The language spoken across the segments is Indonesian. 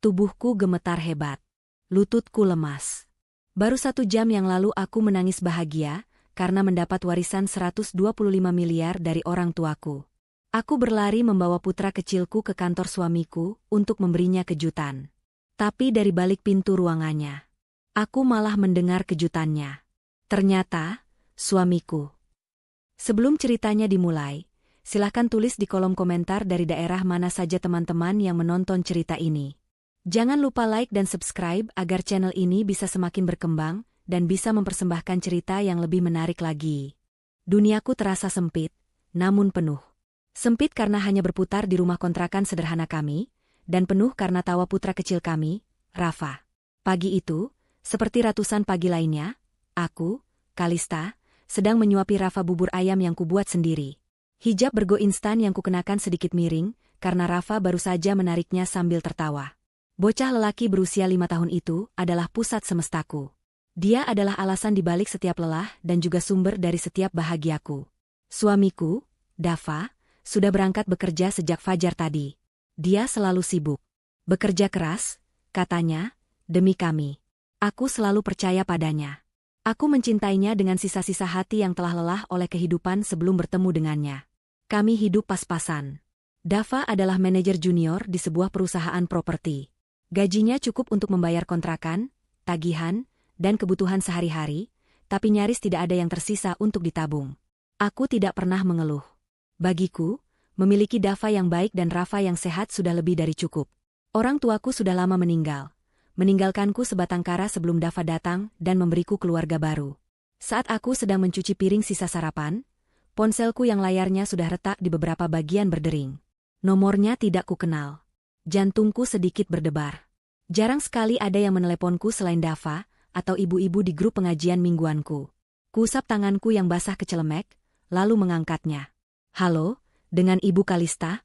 Tubuhku gemetar hebat. Lututku lemas. Baru 1 jam yang lalu aku menangis bahagia karena mendapat warisan 125 miliar dari orang tuaku. Aku berlari membawa putra kecilku ke kantor suamiku untuk memberinya kejutan. Tapi dari balik pintu ruangannya, aku malah mendengar kejutannya. Ternyata, suamiku. Sebelum ceritanya dimulai, silakan tulis di kolom komentar dari daerah mana saja teman-teman yang menonton cerita ini. Jangan lupa like dan subscribe agar channel ini bisa semakin berkembang dan bisa mempersembahkan cerita yang lebih menarik lagi. Duniaku terasa sempit, namun penuh. Sempit karena hanya berputar di rumah kontrakan sederhana kami, dan penuh karena tawa putra kecil kami, Rafa. Pagi itu, seperti ratusan pagi lainnya, aku, Kalista, sedang menyuapi Rafa bubur ayam yang kubuat sendiri. Hijab bergo instan yang kukenakan sedikit miring, karena Rafa baru saja menariknya sambil tertawa. Bocah lelaki berusia 5 tahun itu adalah pusat semestaku. Dia adalah alasan dibalik setiap lelah dan juga sumber dari setiap bahagiaku. Suamiku, Dava, sudah berangkat bekerja sejak fajar tadi. Dia selalu sibuk. Bekerja keras, katanya, demi kami. Aku selalu percaya padanya. Aku mencintainya dengan sisa-sisa hati yang telah lelah oleh kehidupan sebelum bertemu dengannya. Kami hidup pas-pasan. Dava adalah manajer junior di sebuah perusahaan properti. Gajinya cukup untuk membayar kontrakan, tagihan, dan kebutuhan sehari-hari, tapi nyaris tidak ada yang tersisa untuk ditabung. Aku tidak pernah mengeluh. Bagiku, memiliki Dava yang baik dan Rafa yang sehat sudah lebih dari cukup. Orang tuaku sudah lama meninggal. Meninggalkanku sebatang kara sebelum Dava datang dan memberiku keluarga baru. Saat aku sedang mencuci piring sisa sarapan, ponselku yang layarnya sudah retak di beberapa bagian berdering. Nomornya tidak kukenal. Jantungku sedikit berdebar. Jarang sekali ada yang meneleponku selain Dava atau ibu-ibu di grup pengajian mingguanku. Kuusap tanganku yang basah kecelemek, lalu mengangkatnya. Halo, dengan Ibu Kalista?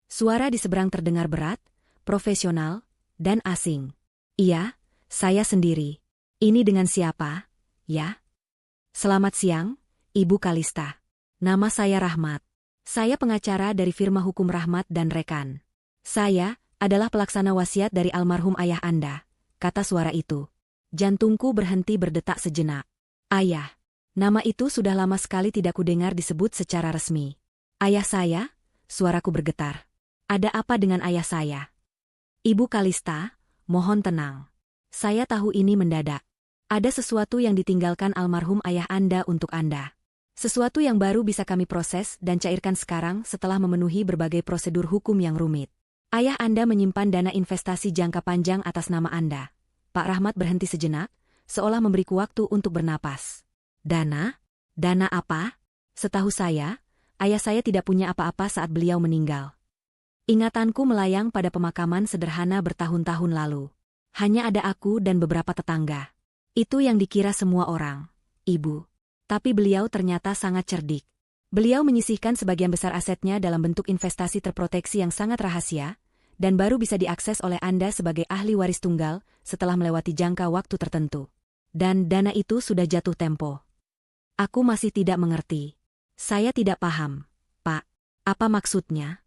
Suara di seberang terdengar berat, profesional, dan asing. Iya, saya sendiri. Ini dengan siapa, ya? Selamat siang, Ibu Kalista. Nama saya Rahmat. Saya pengacara dari firma hukum Rahmat dan Rekan. Saya adalah pelaksana wasiat dari almarhum ayah Anda, kata suara itu. Jantungku berhenti berdetak sejenak. Ayah. Nama itu sudah lama sekali tidak kudengar disebut secara resmi. Ayah saya? Suaraku bergetar. Ada apa dengan ayah saya? Ibu Kalista, mohon tenang. Saya tahu ini mendadak. Ada sesuatu yang ditinggalkan almarhum ayah Anda untuk Anda. Sesuatu yang baru bisa kami proses dan cairkan sekarang setelah memenuhi berbagai prosedur hukum yang rumit. Ayah Anda menyimpan dana investasi jangka panjang atas nama Anda. Pak Rahmat berhenti sejenak, seolah memberiku waktu untuk bernapas. Dana? Dana apa? Setahu saya, ayah saya tidak punya apa-apa saat beliau meninggal. Ingatanku melayang pada pemakaman sederhana bertahun-tahun lalu. Hanya ada aku dan beberapa tetangga. Itu yang dikira semua orang, Ibu. Tapi beliau ternyata sangat cerdik. Beliau menyisihkan sebagian besar asetnya dalam bentuk investasi terproteksi yang sangat rahasia, dan baru bisa diakses oleh Anda sebagai ahli waris tunggal setelah melewati jangka waktu tertentu. Dan dana itu sudah jatuh tempo. Aku masih tidak mengerti. Saya tidak paham, Pak. Apa maksudnya?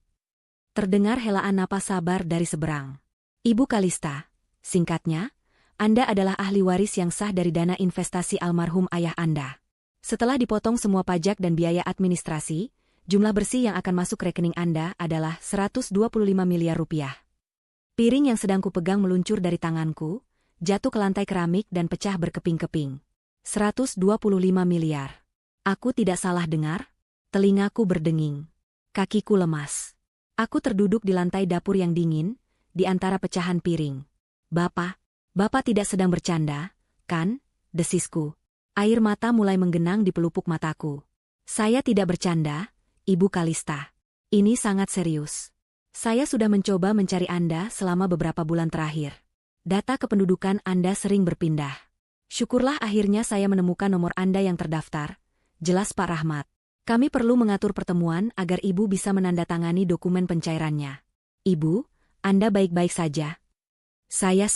Terdengar helaan napas sabar dari seberang. Ibu Kalista, singkatnya, Anda adalah ahli waris yang sah dari dana investasi almarhum ayah Anda. Setelah dipotong semua pajak dan biaya administrasi, jumlah bersih yang akan masuk rekening Anda adalah 125 miliar rupiah. Piring yang sedang kupegang meluncur dari tanganku, jatuh ke lantai keramik dan pecah berkeping-keping. 125 miliar. Aku tidak salah dengar? Telingaku berdenging. Kakiku lemas. Aku terduduk di lantai dapur yang dingin, di antara pecahan piring. Bapak tidak sedang bercanda, kan? Desisku. Air mata mulai menggenang di pelupuk mataku. Saya tidak bercanda, Ibu Kalista. Ini sangat serius. Saya sudah mencoba mencari Anda selama beberapa bulan terakhir. Data kependudukan Anda sering berpindah. Syukurlah akhirnya saya menemukan nomor Anda yang terdaftar. Jelas Pak Rahmat. Kami perlu mengatur pertemuan agar Ibu bisa menandatangani dokumen pencairannya. Ibu, Anda baik-baik saja? Saya.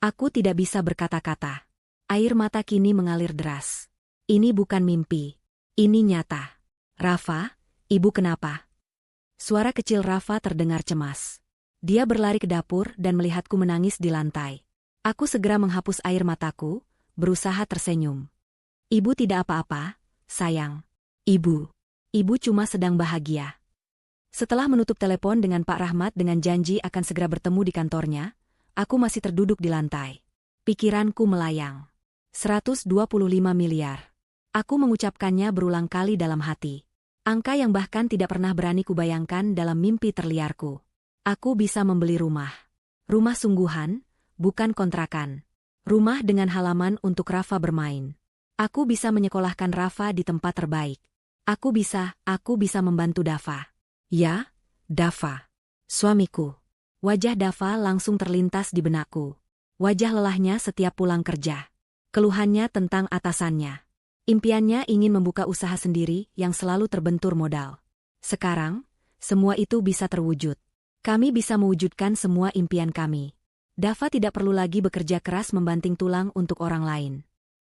Aku tidak bisa berkata-kata. Air mata kini mengalir deras. Ini bukan mimpi. Ini nyata. Rafa, Ibu kenapa? Suara kecil Rafa terdengar cemas. Dia berlari ke dapur dan melihatku menangis di lantai. Aku segera menghapus air mataku, berusaha tersenyum. Ibu tidak apa-apa, sayang. Ibu cuma sedang bahagia. Setelah menutup telepon dengan Pak Rahmat dengan janji akan segera bertemu di kantornya, aku masih terduduk di lantai. Pikiranku melayang. 125 miliar. Aku mengucapkannya berulang kali dalam hati. Angka yang bahkan tidak pernah berani kubayangkan dalam mimpi terliarku. Aku bisa membeli rumah. Rumah sungguhan, bukan kontrakan. Rumah dengan halaman untuk Rafa bermain. Aku bisa menyekolahkan Rafa di tempat terbaik. Aku bisa membantu Dava. Ya, Dava. Suamiku. Wajah Dava langsung terlintas di benakku. Wajah lelahnya setiap pulang kerja. Keluhannya tentang atasannya. Impiannya ingin membuka usaha sendiri yang selalu terbentur modal. Sekarang, semua itu bisa terwujud. Kami bisa mewujudkan semua impian kami. Dava tidak perlu lagi bekerja keras membanting tulang untuk orang lain.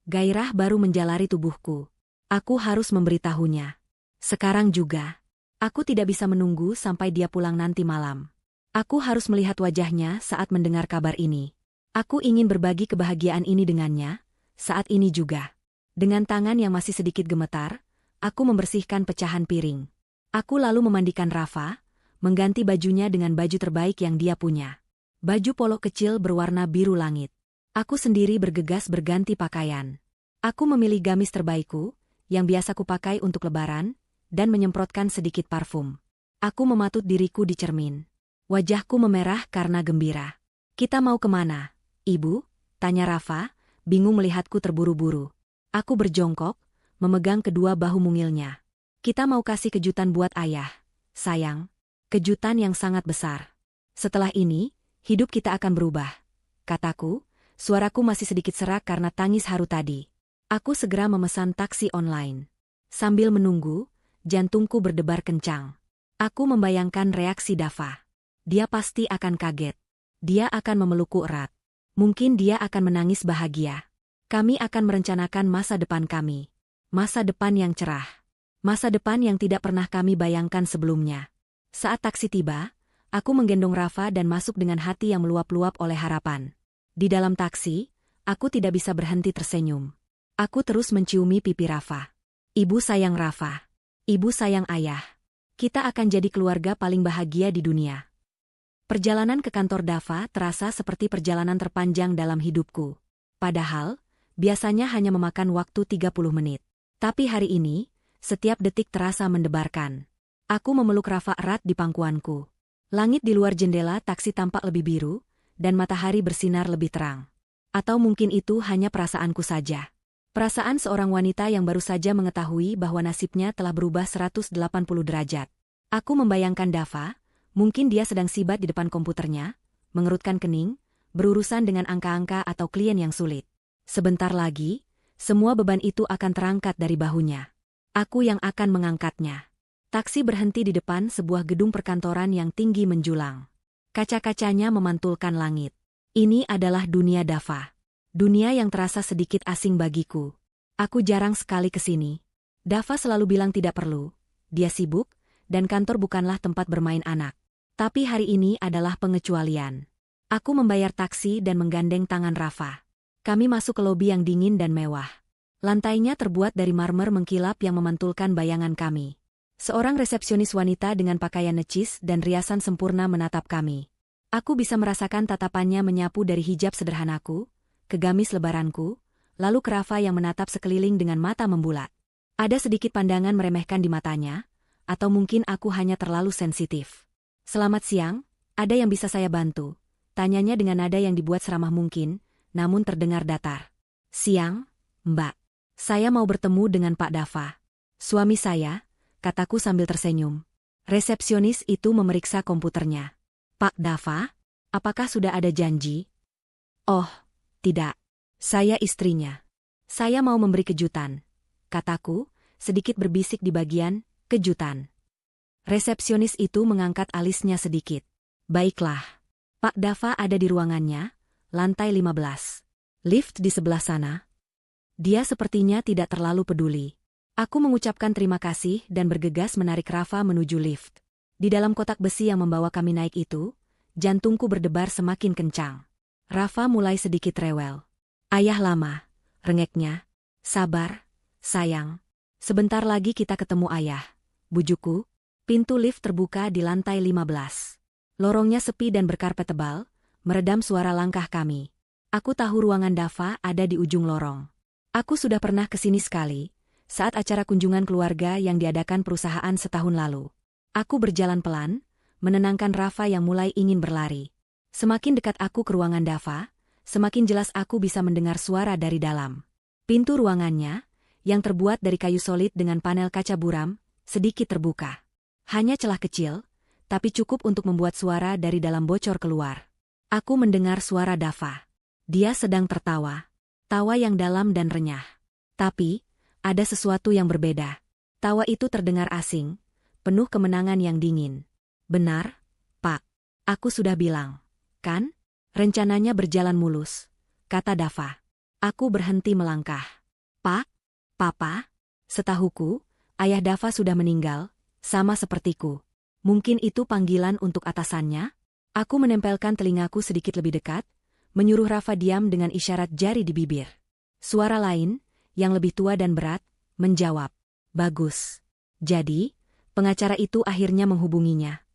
Gairah baru menjalari tubuhku. Aku harus memberitahunya. Sekarang juga. Aku tidak bisa menunggu sampai dia pulang nanti malam. Aku harus melihat wajahnya saat mendengar kabar ini. Aku ingin berbagi kebahagiaan ini dengannya, saat ini juga. Dengan tangan yang masih sedikit gemetar, aku membersihkan pecahan piring. Aku lalu memandikan Rafa, mengganti bajunya dengan baju terbaik yang dia punya. Baju polo kecil berwarna biru langit. Aku sendiri bergegas berganti pakaian. Aku memilih gamis terbaikku, yang biasa kupakai untuk lebaran, dan menyemprotkan sedikit parfum. Aku mematut diriku di cermin. Wajahku memerah karena gembira. Kita mau kemana, Ibu? Tanya Rafa, bingung melihatku terburu-buru. Aku berjongkok, memegang kedua bahu mungilnya. Kita mau kasih kejutan buat ayah, sayang. Kejutan yang sangat besar. Setelah ini, hidup kita akan berubah. Kataku, suaraku masih sedikit serak karena tangis haru tadi. Aku segera memesan taksi online. Sambil menunggu, jantungku berdebar kencang. Aku membayangkan reaksi Dava. Dia pasti akan kaget. Dia akan memelukku erat. Mungkin dia akan menangis bahagia. Kami akan merencanakan masa depan kami. Masa depan yang cerah. Masa depan yang tidak pernah kami bayangkan sebelumnya. Saat taksi tiba, aku menggendong Rafa dan masuk dengan hati yang meluap-luap oleh harapan. Di dalam taksi, aku tidak bisa berhenti tersenyum. Aku terus menciumi pipi Rafa. Ibu sayang Rafa. Ibu sayang ayah. Kita akan jadi keluarga paling bahagia di dunia. Perjalanan ke kantor Dava terasa seperti perjalanan terpanjang dalam hidupku. Padahal, biasanya hanya memakan waktu 30 menit. Tapi hari ini, setiap detik terasa mendebarkan. Aku memeluk Rafa erat di pangkuanku. Langit di luar jendela taksi tampak lebih biru, dan matahari bersinar lebih terang. Atau mungkin itu hanya perasaanku saja. Perasaan seorang wanita yang baru saja mengetahui bahwa nasibnya telah berubah 180 derajat. Aku membayangkan Dava, mungkin dia sedang sibat di depan komputernya, mengerutkan kening, berurusan dengan angka-angka atau klien yang sulit. Sebentar lagi, semua beban itu akan terangkat dari bahunya. Aku yang akan mengangkatnya. Taksi berhenti di depan sebuah gedung perkantoran yang tinggi menjulang. Kaca-kacanya memantulkan langit. Ini adalah dunia Dava. Dunia yang terasa sedikit asing bagiku. Aku jarang sekali ke sini. Dava selalu bilang tidak perlu. Dia sibuk, dan kantor bukanlah tempat bermain anak. Tapi hari ini adalah pengecualian. Aku membayar taksi dan menggandeng tangan Rafa. Kami masuk ke lobi yang dingin dan mewah. Lantainya terbuat dari marmer mengkilap yang memantulkan bayangan kami. Seorang resepsionis wanita dengan pakaian necis dan riasan sempurna menatap kami. Aku bisa merasakan tatapannya menyapu dari hijab sederhanaku, ke gamis lebaranku, lalu ke Rafa yang menatap sekeliling dengan mata membulat. Ada sedikit pandangan meremehkan di matanya, atau mungkin aku hanya terlalu sensitif. Selamat siang, ada yang bisa saya bantu? Tanyanya dengan nada yang dibuat seramah mungkin, namun terdengar datar. Siang, Mbak. Saya mau bertemu dengan Pak Dava. Suami saya, kataku sambil tersenyum. Resepsionis itu memeriksa komputernya. Pak Dava, apakah sudah ada janji? Oh, tidak. Saya istrinya. Saya mau memberi kejutan, kataku, sedikit berbisik di bagian kejutan. Resepsionis itu mengangkat alisnya sedikit. Baiklah. Pak Dava ada di ruangannya, lantai 15. Lift di sebelah sana. Dia sepertinya tidak terlalu peduli. Aku mengucapkan terima kasih dan bergegas menarik Rafa menuju lift. Di dalam kotak besi yang membawa kami naik itu, Jantungku berdebar semakin kencang. Rafa mulai sedikit rewel. Ayah lama, rengeknya. Sabar, sayang. Sebentar lagi kita ketemu ayah. Bujukku. Pintu lift terbuka di lantai 15. Lorongnya sepi dan berkarpet tebal, meredam suara langkah kami. Aku tahu ruangan Dava ada di ujung lorong. Aku sudah pernah kesini sekali, saat acara kunjungan keluarga yang diadakan perusahaan setahun lalu. Aku berjalan pelan, menenangkan Rafa yang mulai ingin berlari. Semakin dekat aku ke ruangan Dava, semakin jelas aku bisa mendengar suara dari dalam. Pintu ruangannya, yang terbuat dari kayu solid dengan panel kaca buram, sedikit terbuka. Hanya celah kecil, tapi cukup untuk membuat suara dari dalam bocor keluar. Aku mendengar suara Dava. Dia sedang tertawa. Tawa yang dalam dan renyah. Tapi, ada sesuatu yang berbeda. Tawa itu terdengar asing, penuh kemenangan yang dingin. Benar, Pak. Aku sudah bilang. Kan? Rencananya berjalan mulus, kata Dava. Aku berhenti melangkah. Pak? Papa? Setahuku, ayah Dava sudah meninggal, sama sepertiku. Mungkin itu panggilan untuk atasannya? Aku menempelkan telingaku sedikit lebih dekat, menyuruh Rafa diam dengan isyarat jari di bibir. Suara lain, yang lebih tua dan berat, menjawab. Bagus. Jadi, pengacara itu akhirnya menghubunginya.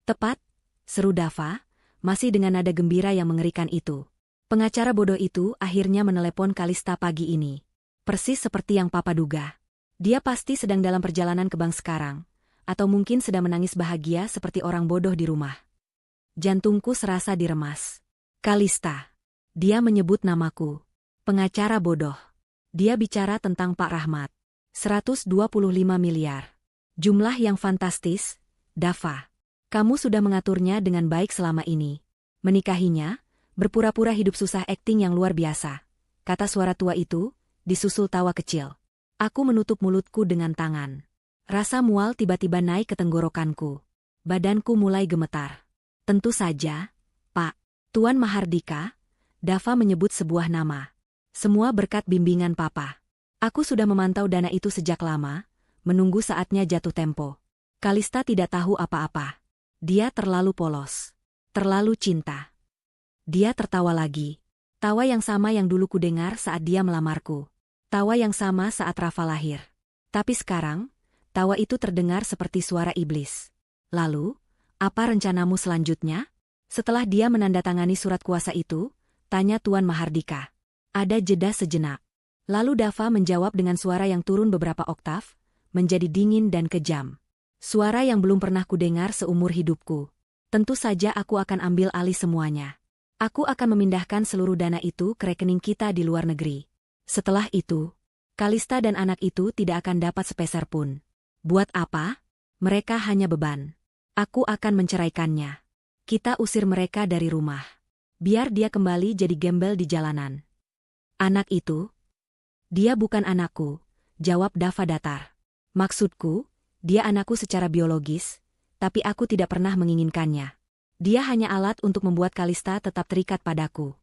Tepat, seru Dava, masih dengan nada gembira yang mengerikan itu. Pengacara bodoh itu akhirnya menelepon Kalista pagi ini. Persis seperti yang Papa duga. Dia pasti sedang dalam perjalanan ke bank sekarang, atau mungkin sedang menangis bahagia seperti orang bodoh di rumah. Jantungku serasa diremas. Kalista. Dia menyebut namaku. Pengacara bodoh. Dia bicara tentang Pak Rahmat. 125 miliar. Jumlah yang fantastis, Dava. Kamu sudah mengaturnya dengan baik selama ini. Menikahinya, berpura-pura hidup susah akting yang luar biasa. Kata suara tua itu, disusul tawa kecil. Aku menutup mulutku dengan tangan. Rasa mual tiba-tiba naik ke tenggorokanku. Badanku mulai gemetar. Tentu saja, Pak. Tuan Mahardika, Dava menyebut sebuah nama. Semua berkat bimbingan Papa. Aku sudah memantau dana itu sejak lama, menunggu saatnya jatuh tempo. Kalista tidak tahu apa-apa. Dia terlalu polos. Terlalu cinta. Dia tertawa lagi. Tawa yang sama yang dulu kudengar saat dia melamarku. Tawa yang sama saat Rafa lahir. Tapi sekarang, tawa itu terdengar seperti suara iblis. Lalu, apa rencanamu selanjutnya? Setelah dia menandatangani surat kuasa itu, tanya Tuan Mahardika. Ada jeda sejenak. Lalu Dava menjawab dengan suara yang turun beberapa oktav, menjadi dingin dan kejam. Suara yang belum pernah kudengar seumur hidupku. Tentu saja aku akan ambil alih semuanya. Aku akan memindahkan seluruh dana itu ke rekening kita di luar negeri. Setelah itu, Kalista dan anak itu tidak akan dapat sepeser pun. Buat apa? Mereka hanya beban. Aku akan menceraikannya. Kita usir mereka dari rumah. Biar dia kembali jadi gembel di jalanan. Anak itu? Dia bukan anakku, jawab Dava datar. Maksudku, dia anakku secara biologis, tapi aku tidak pernah menginginkannya. Dia hanya alat untuk membuat Kalista tetap terikat padaku.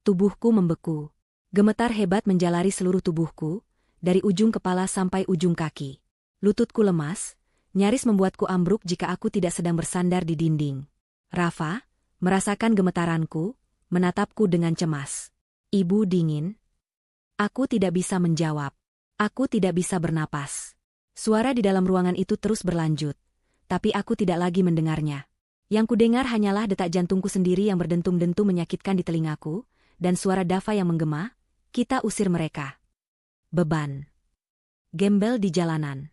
Tubuhku membeku. Gemetar hebat menjalari seluruh tubuhku, dari ujung kepala sampai ujung kaki. Lututku lemas, nyaris membuatku ambruk jika aku tidak sedang bersandar di dinding. Rafa, merasakan gemetaranku, menatapku dengan cemas. Ibu dingin. Aku tidak bisa menjawab. Aku tidak bisa bernapas. Suara di dalam ruangan itu terus berlanjut, tapi aku tidak lagi mendengarnya. Yang kudengar hanyalah detak jantungku sendiri yang berdentum-dentum menyakitkan di telingaku, dan suara Dava yang menggema, kita usir mereka. Beban. Gembel di jalanan.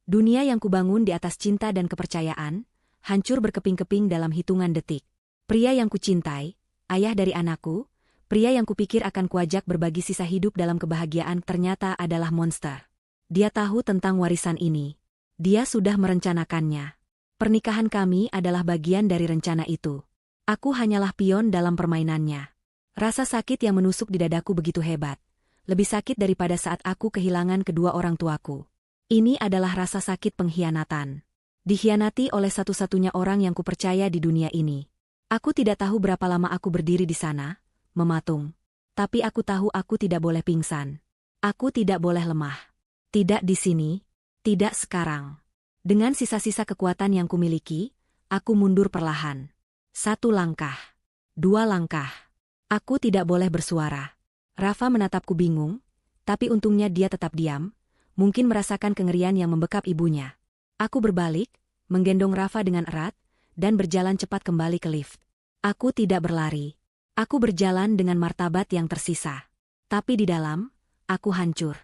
Dunia yang kubangun di atas cinta dan kepercayaan, hancur berkeping-keping dalam hitungan detik. Pria yang kucintai, ayah dari anakku, pria yang kupikir akan kuajak berbagi sisa hidup dalam kebahagiaan ternyata adalah monster. Dia tahu tentang warisan ini. Dia sudah merencanakannya. Pernikahan kami adalah bagian dari rencana itu. Aku hanyalah pion dalam permainannya. Rasa sakit yang menusuk di dadaku begitu hebat. Lebih sakit daripada saat aku kehilangan kedua orang tuaku. Ini adalah rasa sakit pengkhianatan. Dikhianati oleh satu-satunya orang yang kupercaya di dunia ini. Aku tidak tahu berapa lama aku berdiri di sana, mematung. Tapi aku tahu aku tidak boleh pingsan. Aku tidak boleh lemah. Tidak di sini, tidak sekarang. Dengan sisa-sisa kekuatan yang kumiliki, aku mundur perlahan. 1 langkah. 2 langkah. Aku tidak boleh bersuara. Rafa menatapku bingung, tapi untungnya dia tetap diam, mungkin merasakan kengerian yang membekap ibunya. Aku berbalik, menggendong Rafa dengan erat, dan berjalan cepat kembali ke lift. Aku tidak berlari. Aku berjalan dengan martabat yang tersisa. Tapi di dalam, aku hancur.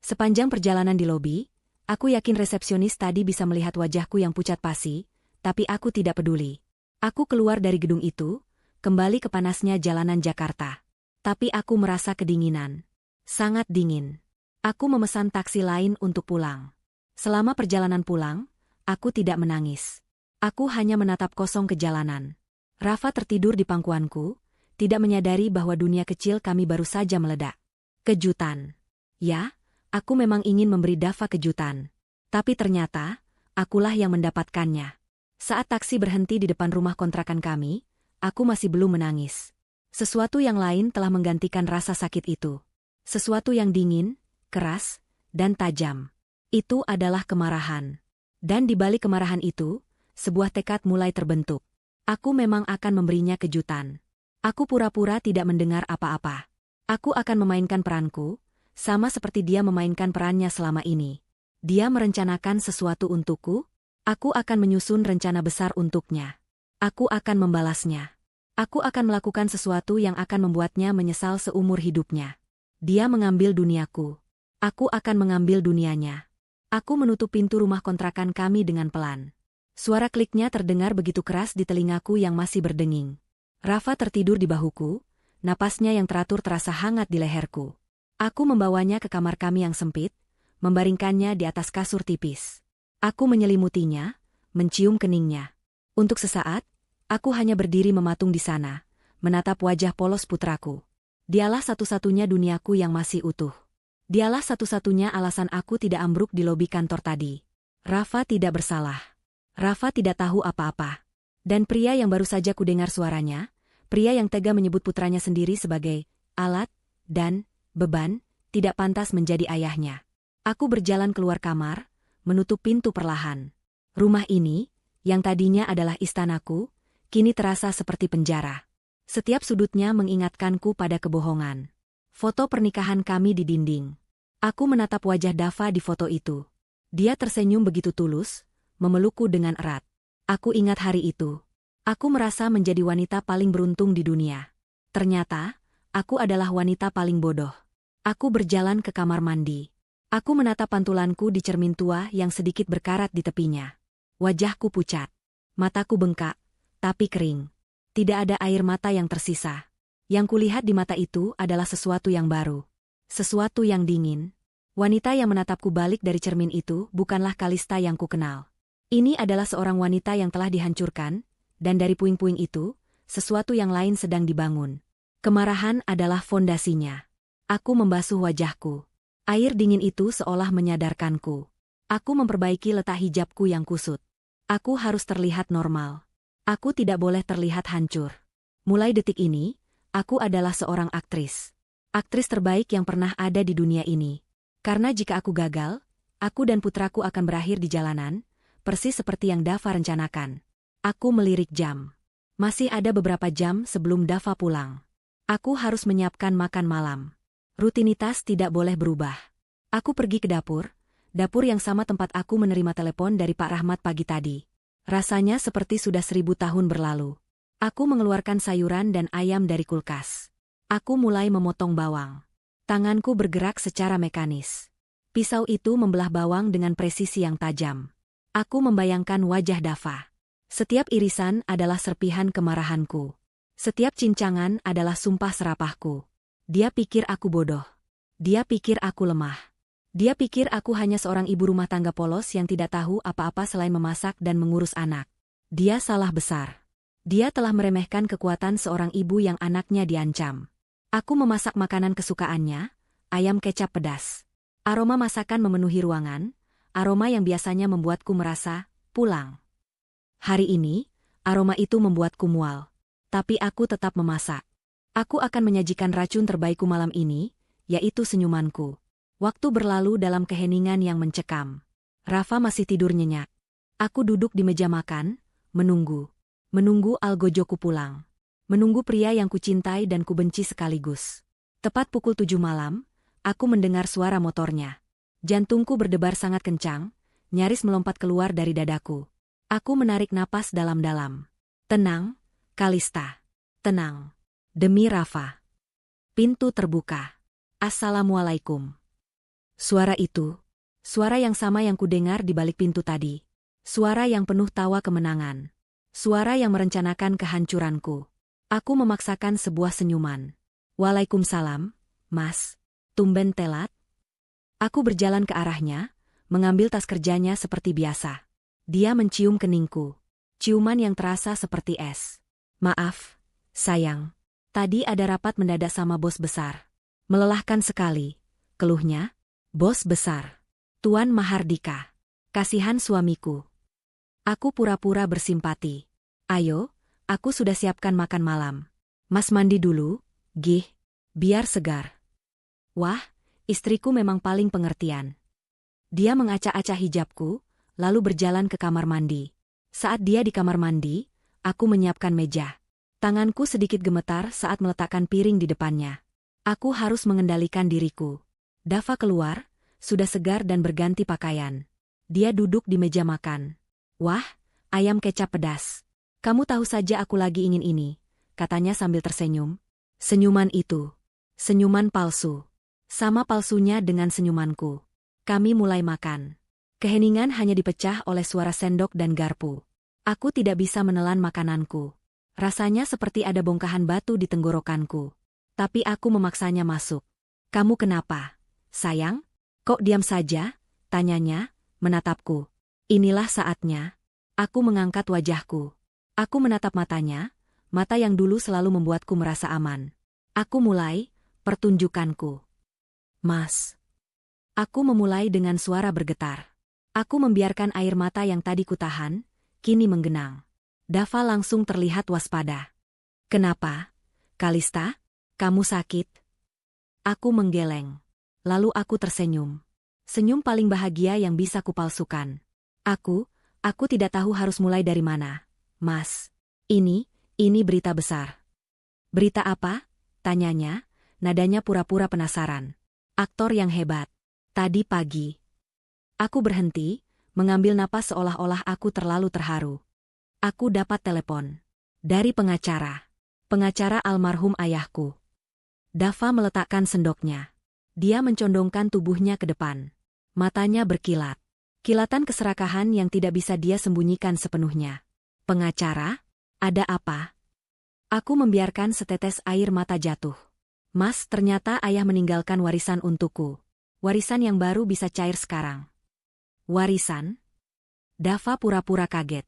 Sepanjang perjalanan di lobi, aku yakin resepsionis tadi bisa melihat wajahku yang pucat pasi, tapi aku tidak peduli. Aku keluar dari gedung itu, kembali ke panasnya jalanan Jakarta. Tapi aku merasa kedinginan. Sangat dingin. Aku memesan taksi lain untuk pulang. Selama perjalanan pulang, aku tidak menangis. Aku hanya menatap kosong ke jalanan. Rafa tertidur di pangkuanku, tidak menyadari bahwa dunia kecil kami baru saja meledak. Kejutan. Ya, aku memang ingin memberi Dava kejutan. Tapi ternyata, akulah yang mendapatkannya. Saat taksi berhenti di depan rumah kontrakan kami, aku masih belum menangis. Sesuatu yang lain telah menggantikan rasa sakit itu. Sesuatu yang dingin, keras, dan tajam. Itu adalah kemarahan. Dan di balik kemarahan itu, sebuah tekad mulai terbentuk. Aku memang akan memberinya kejutan. Aku pura-pura tidak mendengar apa-apa. Aku akan memainkan peranku, sama seperti dia memainkan perannya selama ini. Dia merencanakan sesuatu untukku, aku akan menyusun rencana besar untuknya. Aku akan membalasnya. Aku akan melakukan sesuatu yang akan membuatnya menyesal seumur hidupnya. Dia mengambil duniaku. Aku akan mengambil dunianya. Aku menutup pintu rumah kontrakan kami dengan pelan. Suara kliknya terdengar begitu keras di telingaku yang masih berdenging. Rafa tertidur di bahuku, napasnya yang teratur terasa hangat di leherku. Aku membawanya ke kamar kami yang sempit, membaringkannya di atas kasur tipis. Aku menyelimutinya, mencium keningnya. Untuk sesaat, aku hanya berdiri mematung di sana, menatap wajah polos putraku. Dialah satu-satunya duniaku yang masih utuh. Dialah satu-satunya alasan aku tidak ambruk di lobi kantor tadi. Rafa tidak bersalah. Rafa tidak tahu apa-apa. Dan pria yang baru saja kudengar suaranya, pria yang tega menyebut putranya sendiri sebagai alat dan beban, tidak pantas menjadi ayahnya. Aku berjalan keluar kamar, menutup pintu perlahan. Rumah ini, yang tadinya adalah istanaku, kini terasa seperti penjara. Setiap sudutnya mengingatkanku pada kebohongan. Foto pernikahan kami di dinding. Aku menatap wajah Dava di foto itu. Dia tersenyum begitu tulus, memelukku dengan erat. Aku ingat hari itu. Aku merasa menjadi wanita paling beruntung di dunia. Ternyata, aku adalah wanita paling bodoh. Aku berjalan ke kamar mandi. Aku menatap pantulanku di cermin tua yang sedikit berkarat di tepinya. Wajahku pucat. Mataku bengkak, tapi kering. Tidak ada air mata yang tersisa. Yang kulihat di mata itu adalah sesuatu yang baru. Sesuatu yang dingin. Wanita yang menatapku balik dari cermin itu bukanlah Kalista yang kukenal. Ini adalah seorang wanita yang telah dihancurkan, dan dari puing-puing itu, sesuatu yang lain sedang dibangun. Kemarahan adalah fondasinya. Aku membasuh wajahku. Air dingin itu seolah menyadarkanku. Aku memperbaiki letak hijabku yang kusut. Aku harus terlihat normal. Aku tidak boleh terlihat hancur. Mulai detik ini, aku adalah seorang aktris. Aktris terbaik yang pernah ada di dunia ini. Karena jika aku gagal, aku dan putraku akan berakhir di jalanan, persis seperti yang Dava rencanakan. Aku melirik jam. Masih ada beberapa jam sebelum Dava pulang. Aku harus menyiapkan makan malam. Rutinitas tidak boleh berubah. Aku pergi ke dapur yang sama tempat aku menerima telepon dari Pak Rahmat pagi tadi. Rasanya seperti sudah 1000 tahun berlalu. Aku mengeluarkan sayuran dan ayam dari kulkas. Aku mulai memotong bawang. Tanganku bergerak secara mekanis. Pisau itu membelah bawang dengan presisi yang tajam. Aku membayangkan wajah Dava. Setiap irisan adalah serpihan kemarahanku. Setiap cincangan adalah sumpah serapahku. Dia pikir aku bodoh. Dia pikir aku lemah. Dia pikir aku hanya seorang ibu rumah tangga polos yang tidak tahu apa-apa selain memasak dan mengurus anak. Dia salah besar. Dia telah meremehkan kekuatan seorang ibu yang anaknya diancam. Aku memasak makanan kesukaannya, ayam kecap pedas. Aroma masakan memenuhi ruangan, aroma yang biasanya membuatku merasa pulang. Hari ini, aroma itu membuatku mual. Tapi aku tetap memasak. Aku akan menyajikan racun terbaikku malam ini, yaitu senyumanku. Waktu berlalu dalam keheningan yang mencekam. Rafa masih tidur nyenyak. Aku duduk di meja makan, menunggu. Menunggu algojoku pulang. Menunggu pria yang kucintai dan kubenci sekaligus. Tepat pukul 7 malam, aku mendengar suara motornya. Jantungku berdebar sangat kencang, nyaris melompat keluar dari dadaku. Aku menarik napas dalam-dalam. Tenang, Kalista. Tenang. Demi Rafa. Pintu terbuka. Assalamualaikum. Suara itu. Suara yang sama yang kudengar di balik pintu tadi. Suara yang penuh tawa kemenangan. Suara yang merencanakan kehancuranku. Aku memaksakan sebuah senyuman. Waalaikumsalam, Mas. Tumben telat. Aku berjalan ke arahnya, mengambil tas kerjanya seperti biasa. Dia mencium keningku. Ciuman yang terasa seperti es. Maaf, sayang. Tadi ada rapat mendadak sama bos besar. Melelahkan sekali. Keluhnya. Bos besar. Tuan Mahardika. Kasihan suamiku. Aku pura-pura bersimpati. Ayo, aku sudah siapkan makan malam. Mas mandi dulu, Gih, biar segar. Wah, istriku memang paling pengertian. Dia mengacak-acak hijabku, lalu berjalan ke kamar mandi. Saat dia di kamar mandi, aku menyiapkan meja. Tanganku sedikit gemetar saat meletakkan piring di depannya. Aku harus mengendalikan diriku. Dava keluar, sudah segar dan berganti pakaian. Dia duduk di meja makan. Wah, ayam kecap pedas. Kamu tahu saja aku lagi ingin ini, katanya sambil tersenyum. Senyuman itu. Senyuman palsu. Sama palsunya dengan senyumanku. Kami mulai makan. Keheningan hanya dipecah oleh suara sendok dan garpu. Aku tidak bisa menelan makananku. Rasanya seperti ada bongkahan batu di tenggorokanku. Tapi aku memaksanya masuk. Kamu kenapa, sayang? Kok diam saja? Tanyanya, menatapku. Inilah saatnya. Aku mengangkat wajahku. Aku menatap matanya, mata yang dulu selalu membuatku merasa aman. Aku mulai pertunjukanku. Mas. Aku memulai dengan suara bergetar. Aku membiarkan air mata yang tadi kutahan, kini menggenang. Dava langsung terlihat waspada. Kenapa, Kalista? Kamu sakit? Aku menggeleng. Lalu aku tersenyum. Senyum paling bahagia yang bisa kupalsukan. Aku tidak tahu harus mulai dari mana. Mas, ini berita besar. Berita apa? Tanyanya, nadanya pura-pura penasaran. Aktor yang hebat. Tadi pagi. Aku berhenti, mengambil napas seolah-olah aku terlalu terharu. Aku dapat telepon. Dari pengacara. Pengacara almarhum ayahku. Dava meletakkan sendoknya. Dia mencondongkan tubuhnya ke depan. Matanya berkilat. Kilatan keserakahan yang tidak bisa dia sembunyikan sepenuhnya. Pengacara? Ada apa? Aku membiarkan setetes air mata jatuh. Mas, ternyata ayah meninggalkan warisan untukku. Warisan yang baru bisa cair sekarang. Warisan? Dava pura-pura kaget.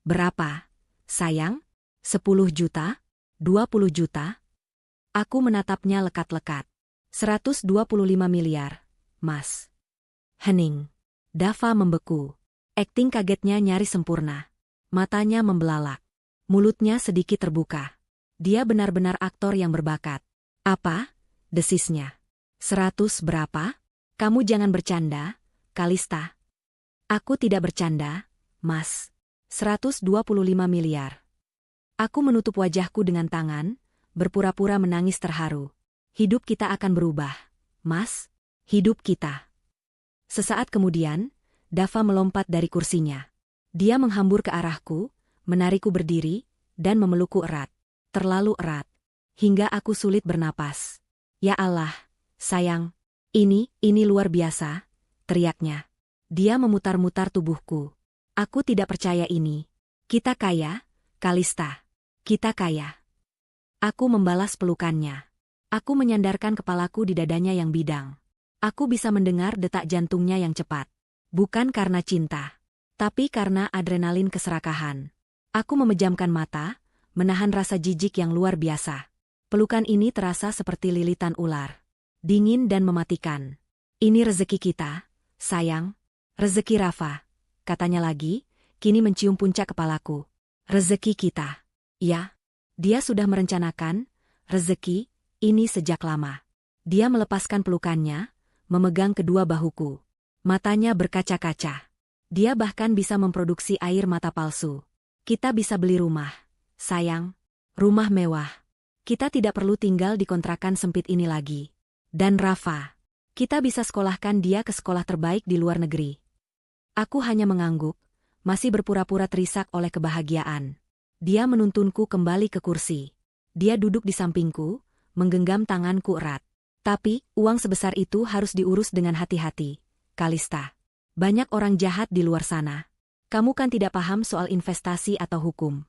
Berapa, sayang? 10 juta? 20 juta? Aku menatapnya lekat-lekat. 125 miliar, Mas. Hening. Dava membeku. Akting kagetnya nyaris sempurna. Matanya membelalak. Mulutnya sedikit terbuka. Dia benar-benar aktor yang berbakat. Apa? Desisnya. 100 berapa? Kamu jangan bercanda, Kalista. Aku tidak bercanda, Mas. 125 miliar. Aku menutup wajahku dengan tangan, berpura-pura menangis terharu. Hidup kita akan berubah, Mas. Hidup kita. Sesaat kemudian, Dava melompat dari kursinya. Dia menghambur ke arahku, menarikku berdiri, dan memelukku erat. Terlalu erat. Hingga aku sulit bernapas. Ya Allah, sayang. Ini luar biasa, teriaknya. Dia memutar-mutar tubuhku. Aku tidak percaya ini. Kita kaya, Kalista. Kita kaya. Aku membalas pelukannya. Aku menyandarkan kepalaku di dadanya yang bidang. Aku bisa mendengar detak jantungnya yang cepat. Bukan karena cinta. Tapi karena adrenalin keserakahan. Aku memejamkan mata, menahan rasa jijik yang luar biasa. Pelukan ini terasa seperti lilitan ular. Dingin dan mematikan. Ini rezeki kita, sayang. Rezeki Rafa, katanya lagi, kini mencium puncak kepalaku. Rezeki kita. Ya, dia sudah merencanakan rezeki ini sejak lama. Dia melepaskan pelukannya, memegang kedua bahuku. Matanya berkaca-kaca. Dia bahkan bisa memproduksi air mata palsu. Kita bisa beli rumah. sayang. Rumah mewah. Kita tidak perlu tinggal di kontrakan sempit ini lagi. Dan Rafa, kita bisa sekolahkan dia ke sekolah terbaik di luar negeri. Aku hanya mengangguk, masih berpura-pura terisak oleh kebahagiaan. Dia menuntunku kembali ke kursi. Dia duduk di sampingku, menggenggam tanganku erat. Tapi, uang sebesar itu harus diurus dengan hati-hati, Kalista. Banyak orang jahat di luar sana. Kamu kan tidak paham soal investasi atau hukum.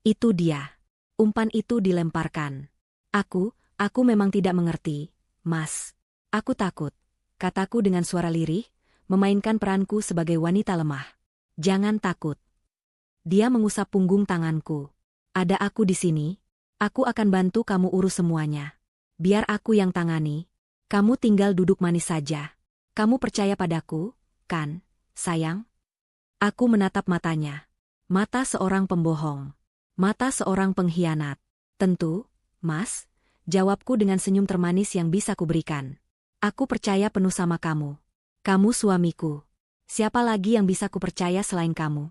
Itu dia. Umpan itu dilemparkan. Aku memang tidak mengerti, Mas. Aku takut, kataku dengan suara lirih, memainkan peranku sebagai wanita lemah. Jangan takut. Dia mengusap punggung tanganku. Ada aku di sini. Aku akan bantu kamu urus semuanya. Biar aku yang tangani. Kamu tinggal duduk manis saja. Kamu percaya padaku, kan, sayang? Aku menatap matanya. Mata seorang pembohong. Mata seorang pengkhianat. Tentu, Mas, jawabku dengan senyum termanis yang bisa kuberikan. Aku percaya penuh sama kamu. Kamu suamiku. Siapa lagi yang bisa kupercaya selain kamu?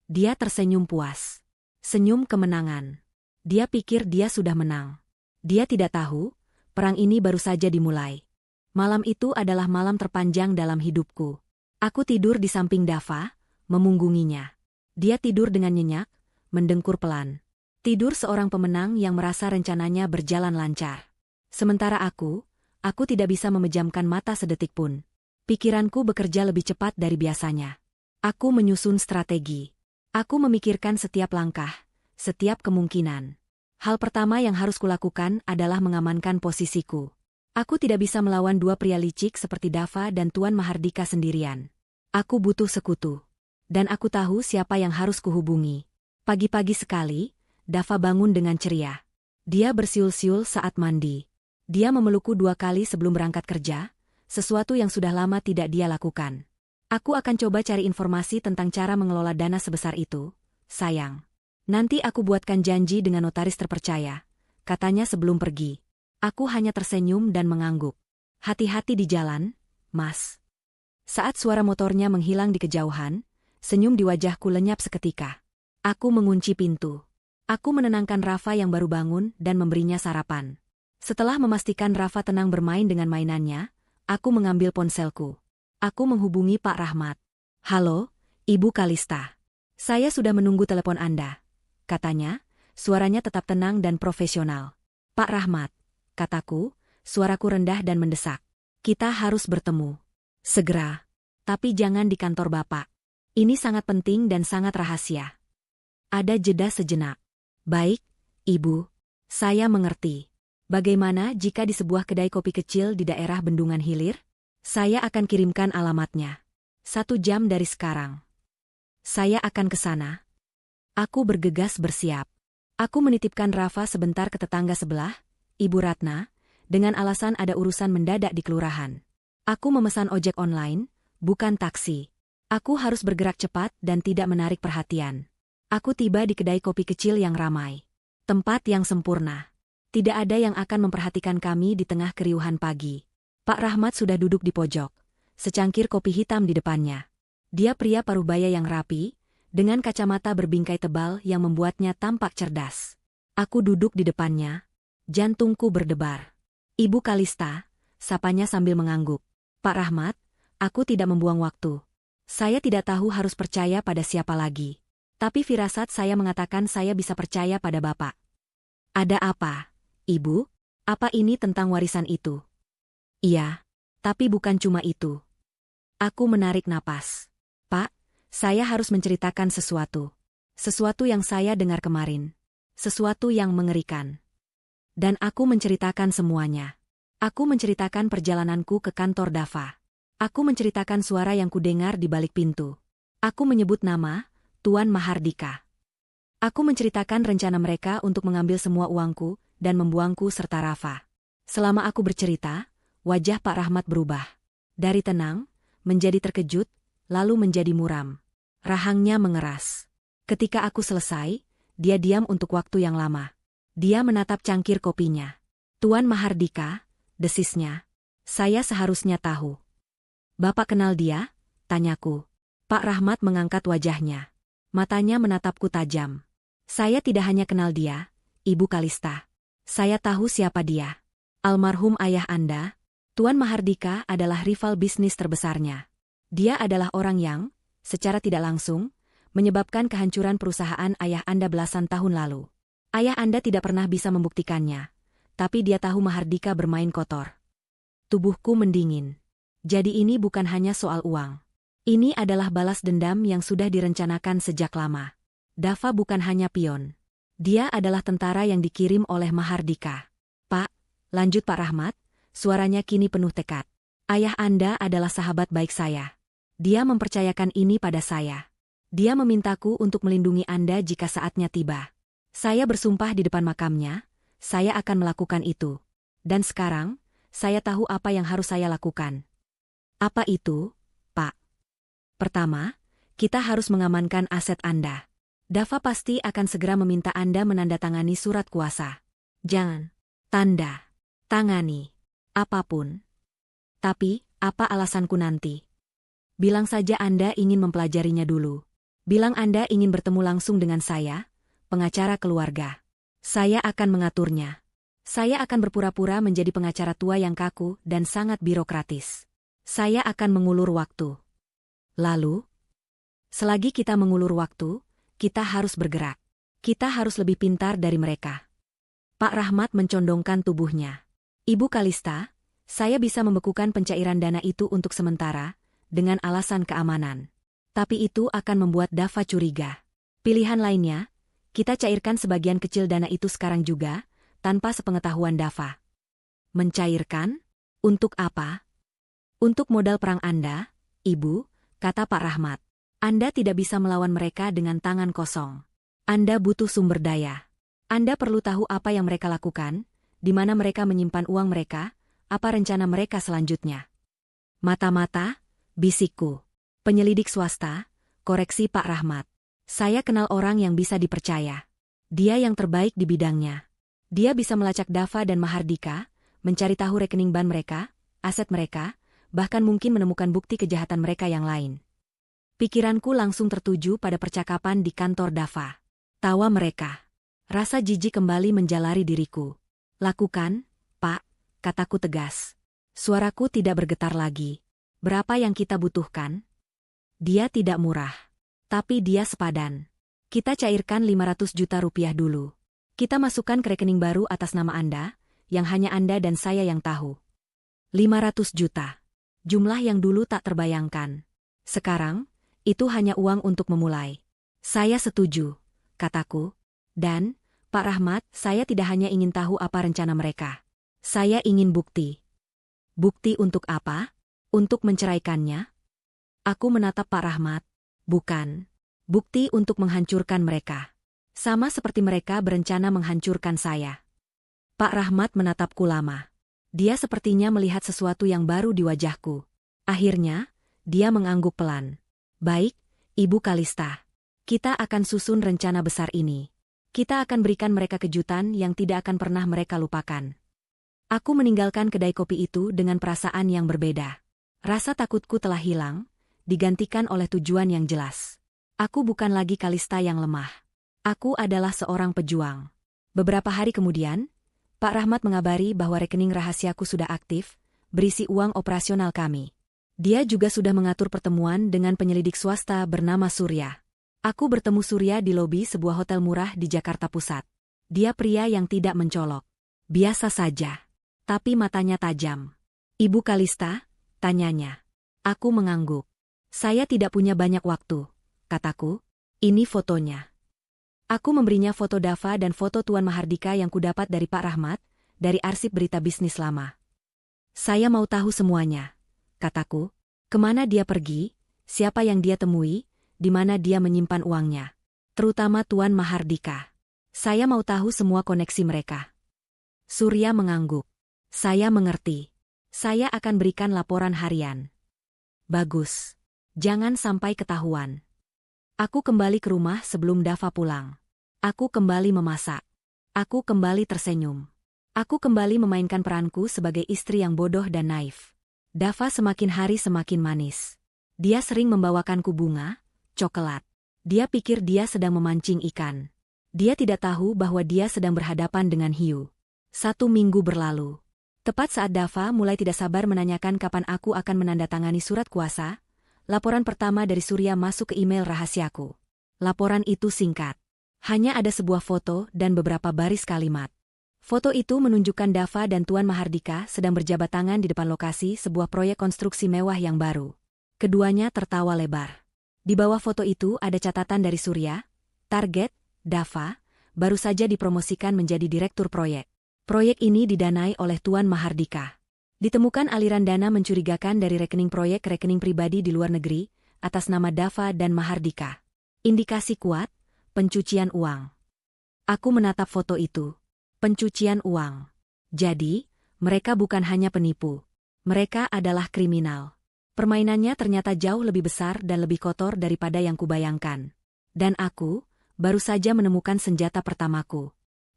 Dia tersenyum puas. Senyum kemenangan. Dia pikir dia sudah menang. Dia tidak tahu, perang ini baru saja dimulai. Malam itu adalah malam terpanjang dalam hidupku. Aku tidur di samping Dava, memunggunginya. Dia tidur dengan nyenyak, mendengkur pelan. Tidur seorang pemenang yang merasa rencananya berjalan lancar. Sementara aku tidak bisa memejamkan mata sedetik pun. Pikiranku bekerja lebih cepat dari biasanya. Aku menyusun strategi. Aku memikirkan setiap langkah, setiap kemungkinan. Hal pertama yang harus kulakukan adalah mengamankan posisiku. Aku tidak bisa melawan dua pria licik seperti Dava dan Tuan Mahardika sendirian. Aku butuh sekutu. Dan aku tahu siapa yang harus kuhubungi. Pagi-pagi sekali, Dava bangun dengan ceria. Dia bersiul-siul saat mandi. Dia memelukku 2 kali sebelum berangkat kerja, sesuatu yang sudah lama tidak dia lakukan. Aku akan coba cari informasi tentang cara mengelola dana sebesar itu, sayang. Nanti aku buatkan janji dengan notaris terpercaya, katanya sebelum pergi. Aku hanya tersenyum dan mengangguk. Hati-hati di jalan, Mas. Saat suara motornya menghilang di kejauhan, senyum di wajahku lenyap seketika. Aku mengunci pintu. Aku menenangkan Rafa yang baru bangun dan memberinya sarapan. Setelah memastikan Rafa tenang bermain dengan mainannya, aku mengambil ponselku. Aku menghubungi Pak Rahmat. Halo, Ibu Kalista. Saya sudah menunggu telepon Anda. Katanya, suaranya tetap tenang dan profesional. Pak Rahmat, kataku, suaraku rendah dan mendesak. Kita harus bertemu. Segera. Tapi jangan di kantor Bapak. Ini sangat penting dan sangat rahasia. Ada jeda sejenak. Baik, Ibu. Saya mengerti. Bagaimana jika di sebuah kedai kopi kecil di daerah Bendungan Hilir? Saya akan kirimkan alamatnya. 1 jam dari sekarang. Saya akan ke sana. Aku bergegas bersiap. Aku menitipkan Rafa sebentar ke tetangga sebelah, Ibu Ratna, dengan alasan ada urusan mendadak di kelurahan. Aku memesan ojek online, bukan taksi. Aku harus bergerak cepat dan tidak menarik perhatian. Aku tiba di kedai kopi kecil yang ramai. Tempat yang sempurna. Tidak ada yang akan memperhatikan kami di tengah keriuhan pagi. Pak Rahmat sudah duduk di pojok, secangkir kopi hitam di depannya. Dia pria parubaya yang rapi, dengan kacamata berbingkai tebal yang membuatnya tampak cerdas. Aku duduk di depannya, jantungku berdebar. Ibu Kalista, sapanya sambil mengangguk. Pak Rahmat, aku tidak membuang waktu. Saya tidak tahu harus percaya pada siapa lagi. Tapi firasat saya mengatakan saya bisa percaya pada Bapak. Ada apa, Ibu? Apa ini tentang warisan itu? Iya, tapi bukan cuma itu. Aku menarik napas. Pak, saya harus menceritakan sesuatu. Sesuatu yang saya dengar kemarin. Sesuatu yang mengerikan. Dan aku menceritakan semuanya. Aku menceritakan perjalananku ke kantor Dava. Aku menceritakan suara yang kudengar di balik pintu. Aku menyebut nama Tuan Mahardika. Aku menceritakan rencana mereka untuk mengambil semua uangku dan membuangku serta Rafa. Selama aku bercerita, wajah Pak Rahmat berubah. Dari tenang, menjadi terkejut, lalu menjadi muram. Rahangnya mengeras. Ketika aku selesai, dia diam untuk waktu yang lama. Dia menatap cangkir kopinya. Tuan Mahardika, desisnya. Saya seharusnya tahu. Bapak kenal dia? Tanyaku. Pak Rahmat mengangkat wajahnya. Matanya menatapku tajam. Saya tidak hanya kenal dia, Ibu Kalista. Saya tahu siapa dia. Almarhum ayah Anda, Tuan Mahardika adalah rival bisnis terbesarnya. Dia adalah orang yang, secara tidak langsung, menyebabkan kehancuran perusahaan ayah Anda belasan tahun lalu. Ayah Anda tidak pernah bisa membuktikannya, tapi dia tahu Mahardika bermain kotor. Tubuhku mendingin. Jadi ini bukan hanya soal uang. Ini adalah balas dendam yang sudah direncanakan sejak lama. Dava bukan hanya pion. Dia adalah tentara yang dikirim oleh Mahardika. Pak, lanjut Pak Rahmat, suaranya kini penuh tekad. Ayah Anda adalah sahabat baik saya. Dia mempercayakan ini pada saya. Dia memintaku untuk melindungi Anda jika saatnya tiba. Saya bersumpah di depan makamnya, saya akan melakukan itu. Dan sekarang, saya tahu apa yang harus saya lakukan. Apa itu, Pak? Pertama, kita harus mengamankan aset Anda. Dava pasti akan segera meminta Anda menandatangani surat kuasa. Jangan tanda tangani apapun. Tapi, apa alasanku nanti? Bilang saja Anda ingin mempelajarinya dulu. Bilang Anda ingin bertemu langsung dengan saya, pengacara keluarga. Saya akan mengaturnya. Saya akan berpura-pura menjadi pengacara tua yang kaku dan sangat birokratis. Saya akan mengulur waktu. Lalu, selagi kita mengulur waktu, kita harus bergerak. Kita harus lebih pintar dari mereka. Pak Rahmat mencondongkan tubuhnya. Ibu Kalista, saya bisa membekukan pencairan dana itu untuk sementara, dengan alasan keamanan. Tapi itu akan membuat Dava curiga. Pilihan lainnya, kita cairkan sebagian kecil dana itu sekarang juga, tanpa sepengetahuan Dava. Mencairkan? Untuk apa? Untuk modal perang Anda, Ibu, kata Pak Rahmat. Anda tidak bisa melawan mereka dengan tangan kosong. Anda butuh sumber daya. Anda perlu tahu apa yang mereka lakukan, di mana mereka menyimpan uang mereka, apa rencana mereka selanjutnya. Mata-mata, bisikku. Penyelidik swasta, koreksi Pak Rahmat. Saya kenal orang yang bisa dipercaya. Dia yang terbaik di bidangnya. Dia bisa melacak Dava dan Mahardika, mencari tahu rekening bank mereka, aset mereka, bahkan mungkin menemukan bukti kejahatan mereka yang lain. Pikiranku langsung tertuju pada percakapan di kantor Dava. Tawa mereka. Rasa jijik kembali menjalari diriku. Lakukan, Pak, kataku tegas. Suaraku tidak bergetar lagi. Berapa yang kita butuhkan? Dia tidak murah. Tapi dia sepadan. Kita cairkan 500 juta rupiah dulu. Kita masukkan ke rekening baru atas nama Anda, yang hanya Anda dan saya yang tahu. 500 juta. Jumlah yang dulu tak terbayangkan. Sekarang, itu hanya uang untuk memulai. Saya setuju, kataku. Dan, Pak Rahmat, saya tidak hanya ingin tahu apa rencana mereka. Saya ingin bukti. Bukti untuk apa? Untuk menceraikannya? Aku menatap Pak Rahmat. Bukan. Bukti untuk menghancurkan mereka. Sama seperti mereka berencana menghancurkan saya. Pak Rahmat menatapku lama. Dia sepertinya melihat sesuatu yang baru di wajahku. Akhirnya, dia mengangguk pelan. Baik, Ibu Kalista. Kita akan susun rencana besar ini. Kita akan berikan mereka kejutan yang tidak akan pernah mereka lupakan. Aku meninggalkan kedai kopi itu dengan perasaan yang berbeda. Rasa takutku telah hilang, digantikan oleh tujuan yang jelas. Aku bukan lagi Kalista yang lemah. Aku adalah seorang pejuang. Beberapa hari kemudian, Pak Rahmat mengabari bahwa rekening rahasiaku sudah aktif, berisi uang operasional kami. Dia juga sudah mengatur pertemuan dengan penyelidik swasta bernama Surya. Aku bertemu Surya di lobi sebuah hotel murah di Jakarta Pusat. Dia pria yang tidak mencolok. Biasa saja. Tapi matanya tajam. Ibu Kalista, tanyanya. Aku mengangguk. Saya tidak punya banyak waktu, kataku. Ini fotonya. Aku memberinya foto Dava dan foto Tuan Mahardika yang kudapat dari Pak Rahmat, dari arsip berita bisnis lama. Saya mau tahu semuanya, kataku. Kemana dia pergi, siapa yang dia temui, di mana dia menyimpan uangnya. Terutama Tuan Mahardika. Saya mau tahu semua koneksi mereka. Surya mengangguk. Saya mengerti. Saya akan berikan laporan harian. Bagus. Jangan sampai ketahuan. Aku kembali ke rumah sebelum Dava pulang. Aku kembali memasak. Aku kembali tersenyum. Aku kembali memainkan peranku sebagai istri yang bodoh dan naif. Dava semakin hari semakin manis. Dia sering membawakanku bunga, coklat. Dia pikir dia sedang memancing ikan. Dia tidak tahu bahwa dia sedang berhadapan dengan hiu. 1 minggu berlalu. Tepat saat Dava mulai tidak sabar menanyakan kapan aku akan menandatangani surat kuasa, laporan pertama dari Surya masuk ke email rahasiaku. Laporan itu singkat. Hanya ada sebuah foto dan beberapa baris kalimat. Foto itu menunjukkan Dava dan Tuan Mahardika sedang berjabat tangan di depan lokasi sebuah proyek konstruksi mewah yang baru. Keduanya tertawa lebar. Di bawah foto itu ada catatan dari Surya, target, Dava, baru saja dipromosikan menjadi direktur proyek. Proyek ini didanai oleh Tuan Mahardika. Ditemukan aliran dana mencurigakan dari rekening proyek ke rekening pribadi di luar negeri, atas nama Dava dan Mahardika. Indikasi kuat, pencucian uang. Aku menatap foto itu. Pencucian uang. Jadi, mereka bukan hanya penipu. Mereka adalah kriminal. Permainannya ternyata jauh lebih besar dan lebih kotor daripada yang kubayangkan. Dan aku, baru saja menemukan senjata pertamaku.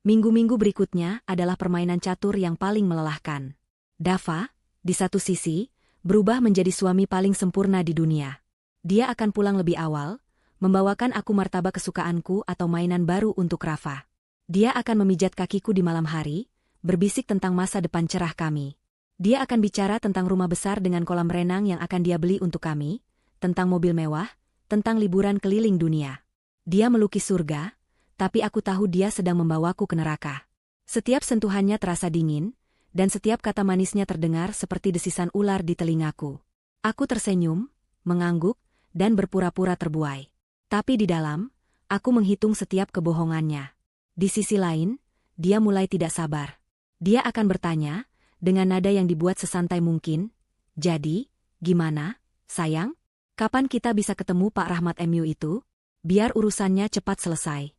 Minggu-minggu berikutnya adalah permainan catur yang paling melelahkan. Dava, di satu sisi, berubah menjadi suami paling sempurna di dunia. Dia akan pulang lebih awal, membawakan aku martabak kesukaanku atau mainan baru untuk Rafa. Dia akan memijat kakiku di malam hari, berbisik tentang masa depan cerah kami. Dia akan bicara tentang rumah besar dengan kolam renang yang akan dia beli untuk kami, tentang mobil mewah, tentang liburan keliling dunia. Dia melukis surga, tapi aku tahu dia sedang membawaku ke neraka. Setiap sentuhannya terasa dingin, dan setiap kata manisnya terdengar seperti desisan ular di telingaku. Aku tersenyum, mengangguk, dan berpura-pura terbuai. Tapi di dalam, aku menghitung setiap kebohongannya. Di sisi lain, dia mulai tidak sabar. Dia akan bertanya, dengan nada yang dibuat sesantai mungkin, "Jadi, gimana, sayang? Kapan kita bisa ketemu Pak Rahmat MU itu? Biar urusannya cepat selesai."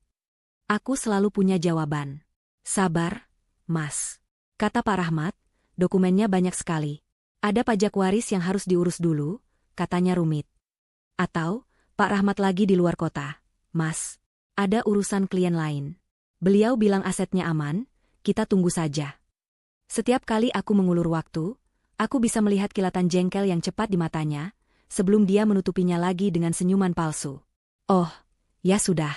Aku selalu punya jawaban. "Sabar, Mas," kata Pak Rahmat, "dokumennya banyak sekali. Ada pajak waris yang harus diurus dulu," katanya rumit. Atau, "Pak Rahmat lagi di luar kota. Mas, ada urusan klien lain. Beliau bilang asetnya aman, kita tunggu saja." Setiap kali aku mengulur waktu, aku bisa melihat kilatan jengkel yang cepat di matanya, sebelum dia menutupinya lagi dengan senyuman palsu. "Oh, ya sudah.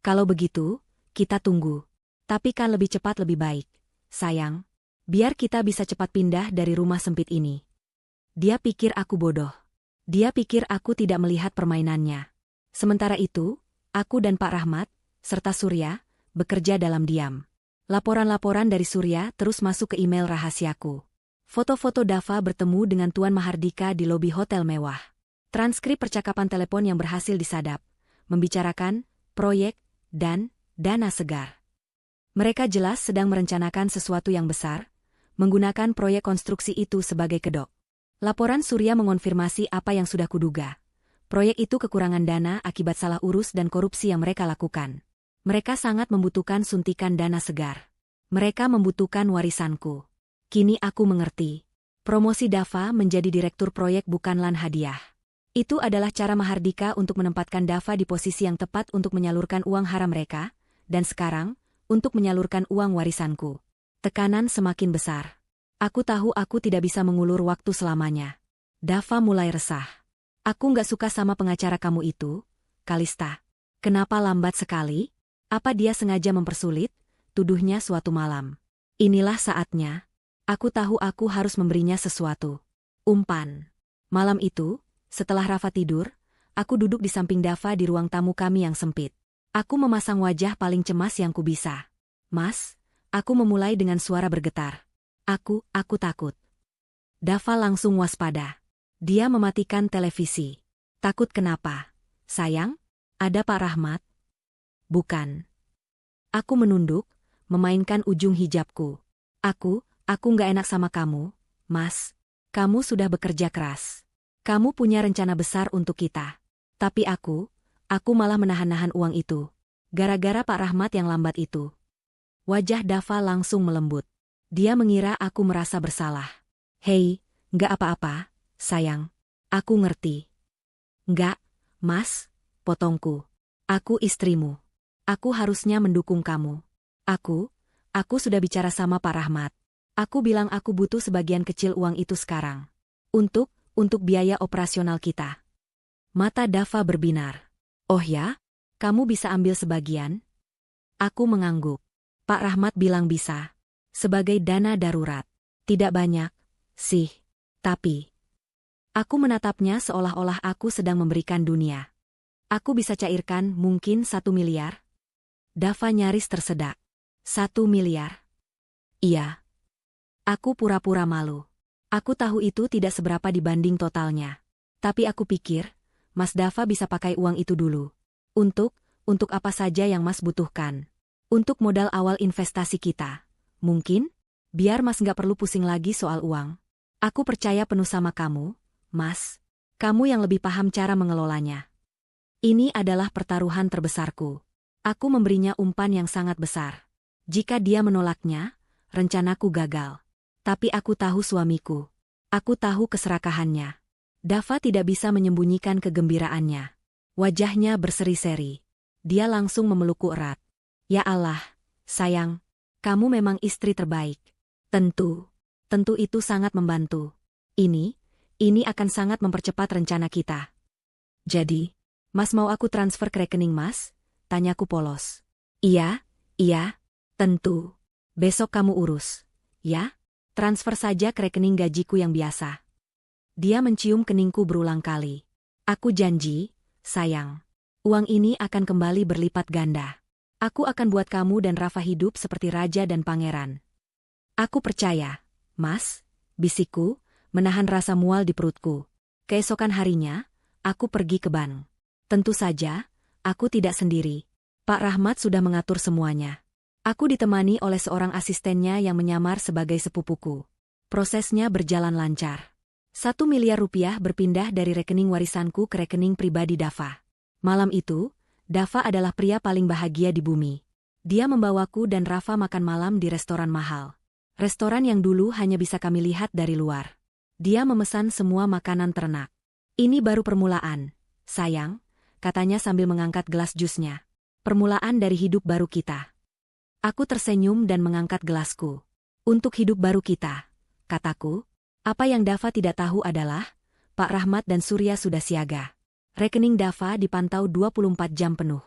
Kalau begitu, kita tunggu. Tapi kan lebih cepat lebih baik, sayang. Biar kita bisa cepat pindah dari rumah sempit ini." Dia pikir aku bodoh. Dia pikir aku tidak melihat permainannya. Sementara itu, aku dan Pak Rahmat, serta Surya, bekerja dalam diam. Laporan-laporan dari Surya terus masuk ke email rahasiaku. Foto-foto Dava bertemu dengan Tuan Mahardika di lobi hotel mewah. Transkrip percakapan telepon yang berhasil disadap, membicarakan proyek dan dana segar. Mereka jelas sedang merencanakan sesuatu yang besar, menggunakan proyek konstruksi itu sebagai kedok. Laporan Surya mengonfirmasi apa yang sudah kuduga. Proyek itu kekurangan dana akibat salah urus dan korupsi yang mereka lakukan. Mereka sangat membutuhkan suntikan dana segar. Mereka membutuhkan warisanku. Kini aku mengerti. Promosi Dava menjadi direktur proyek bukanlah hadiah. Itu adalah cara Mahardika untuk menempatkan Dava di posisi yang tepat untuk menyalurkan uang haram mereka, dan sekarang, untuk menyalurkan uang warisanku. Tekanan semakin besar. Aku tahu aku tidak bisa mengulur waktu selamanya. Dava mulai resah. "Aku nggak suka sama pengacara kamu itu, Kalista. Kenapa lambat sekali? Apa dia sengaja mempersulit?" tuduhnya suatu malam. "Inilah saatnya. Aku tahu aku harus memberinya sesuatu." Umpan. Malam itu, setelah Rafa tidur, aku duduk di samping Dava di ruang tamu kami yang sempit. Aku memasang wajah paling cemas yang kubisa. "Mas," aku memulai dengan suara bergetar. Aku takut." Dava langsung waspada. Dia mematikan televisi. "Takut kenapa? Sayang, ada Pak Rahmat?" "Bukan." Aku menunduk, memainkan ujung hijabku. Aku nggak enak sama kamu, Mas. Kamu sudah bekerja keras. Kamu punya rencana besar untuk kita. Tapi aku malah menahan-nahan uang itu. Gara-gara Pak Rahmat yang lambat itu." Wajah Dava langsung melembut. Dia mengira aku merasa bersalah. "Hei, nggak apa-apa, sayang. Aku ngerti." "Nggak, Mas," potongku. "Aku istrimu. Aku harusnya mendukung kamu. Aku sudah bicara sama Pak Rahmat. Aku bilang aku butuh sebagian kecil uang itu sekarang. Untuk biaya operasional kita." Mata Dava berbinar. "Oh ya? Kamu bisa ambil sebagian?" Aku mengangguk. Pak Rahmat bilang bisa. Sebagai dana darurat. Tidak banyak, sih. Tapi aku menatapnya seolah-olah aku sedang memberikan dunia. Aku bisa cairkan mungkin 1 miliar? Dava nyaris tersedak. 1 miliar? Iya. Aku pura-pura malu. Aku tahu itu tidak seberapa dibanding totalnya. Tapi aku pikir, Mas Dava bisa pakai uang itu dulu. Untuk apa saja yang Mas butuhkan. Untuk modal awal investasi kita. Mungkin? Biar Mas nggak perlu pusing lagi soal uang. Aku percaya penuh sama kamu, Mas. Kamu yang lebih paham cara mengelolanya. Ini adalah pertaruhan terbesarku. Aku memberinya umpan yang sangat besar. Jika dia menolaknya, rencanaku gagal. Tapi aku tahu suamiku. Aku tahu keserakahannya. Dava tidak bisa menyembunyikan kegembiraannya. Wajahnya berseri-seri. Dia langsung memelukku erat. Ya Allah, sayang, kamu memang istri terbaik. Tentu itu sangat membantu. Ini akan sangat mempercepat rencana kita. Jadi, Mas mau aku transfer ke rekening Mas? Tanyaku polos. Iya, tentu. Besok kamu urus. Ya? Transfer saja ke rekening gajiku yang biasa. Dia mencium keningku berulang kali. Aku janji, sayang. Uang ini akan kembali berlipat ganda. Aku akan buat kamu dan Rafa hidup seperti raja dan pangeran. Aku percaya, Mas, bisikku, menahan rasa mual di perutku. Keesokan harinya, aku pergi ke bank. Tentu saja, aku tidak sendiri. Pak Rahmat sudah mengatur semuanya. Aku ditemani oleh seorang asistennya yang menyamar sebagai sepupuku. Prosesnya berjalan lancar. 1 miliar rupiah berpindah dari rekening warisanku ke rekening pribadi Dava. Malam itu, Dava adalah pria paling bahagia di bumi. Dia membawaku dan Rafa makan malam di restoran mahal. Restoran yang dulu hanya bisa kami lihat dari luar. Dia memesan semua makanan ternak. Ini baru permulaan, sayang, katanya sambil mengangkat gelas jusnya. Permulaan dari hidup baru kita. Aku tersenyum dan mengangkat gelasku. Untuk hidup baru kita, kataku. Apa yang Dava tidak tahu adalah, Pak Rahmat dan Surya sudah siaga. Rekening Dava dipantau 24 jam penuh.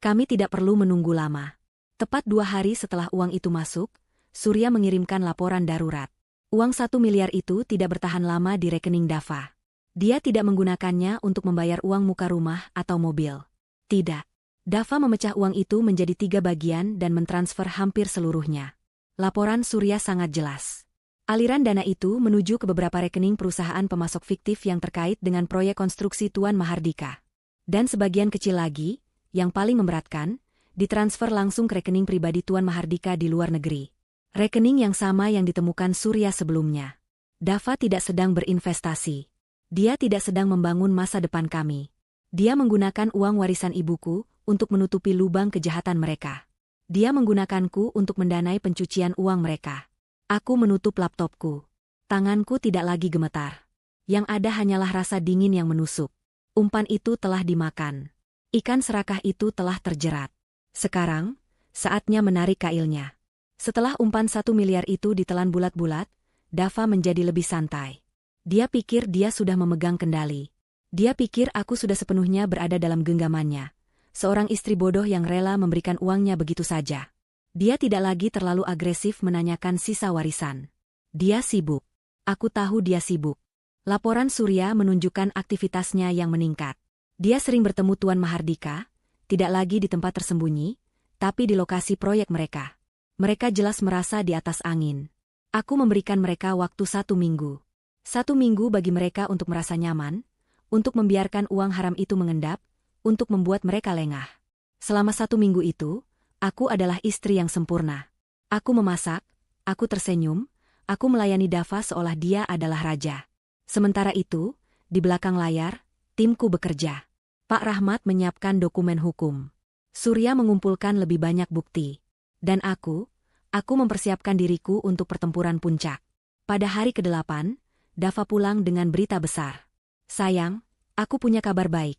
Kami tidak perlu menunggu lama. Tepat 2 hari setelah uang itu masuk, Surya mengirimkan laporan darurat. Uang 1 miliar itu tidak bertahan lama di rekening Dava. Dia tidak menggunakannya untuk membayar uang muka rumah atau mobil. Tidak. Dava memecah uang itu menjadi 3 bagian dan mentransfer hampir seluruhnya. Laporan Surya sangat jelas. Aliran dana itu menuju ke beberapa rekening perusahaan pemasok fiktif yang terkait dengan proyek konstruksi Tuan Mahardika. Dan sebagian kecil lagi, yang paling memberatkan, ditransfer langsung ke rekening pribadi Tuan Mahardika di luar negeri. Rekening yang sama yang ditemukan Surya sebelumnya. Dava tidak sedang berinvestasi. Dia tidak sedang membangun masa depan kami. Dia menggunakan uang warisan ibuku untuk menutupi lubang kejahatan mereka. Dia menggunakanku untuk mendanai pencucian uang mereka. Aku menutup laptopku. Tanganku tidak lagi gemetar. Yang ada hanyalah rasa dingin yang menusuk. Umpan itu telah dimakan. Ikan serakah itu telah terjerat. Sekarang, saatnya menarik kailnya. Setelah umpan 1 miliar itu ditelan bulat-bulat, Dava menjadi lebih santai. Dia pikir dia sudah memegang kendali. Dia pikir aku sudah sepenuhnya berada dalam genggamannya. Seorang istri bodoh yang rela memberikan uangnya begitu saja. Dia tidak lagi terlalu agresif menanyakan sisa warisan. Dia sibuk. Aku tahu dia sibuk. Laporan Surya menunjukkan aktivitasnya yang meningkat. Dia sering bertemu Tuan Mahardika, tidak lagi di tempat tersembunyi, tapi di lokasi proyek mereka. Mereka jelas merasa di atas angin. Aku memberikan mereka waktu 1 minggu. 1 minggu bagi mereka untuk merasa nyaman, untuk membiarkan uang haram itu mengendap, untuk membuat mereka lengah. Selama 1 minggu itu, aku adalah istri yang sempurna. Aku memasak, aku tersenyum, aku melayani Dava seolah dia adalah raja. Sementara itu, di belakang layar, timku bekerja. Pak Rahmat menyiapkan dokumen hukum. Surya mengumpulkan lebih banyak bukti. Dan aku mempersiapkan diriku untuk pertempuran puncak. Pada hari ke-8, Dava pulang dengan berita besar. Sayang, aku punya kabar baik.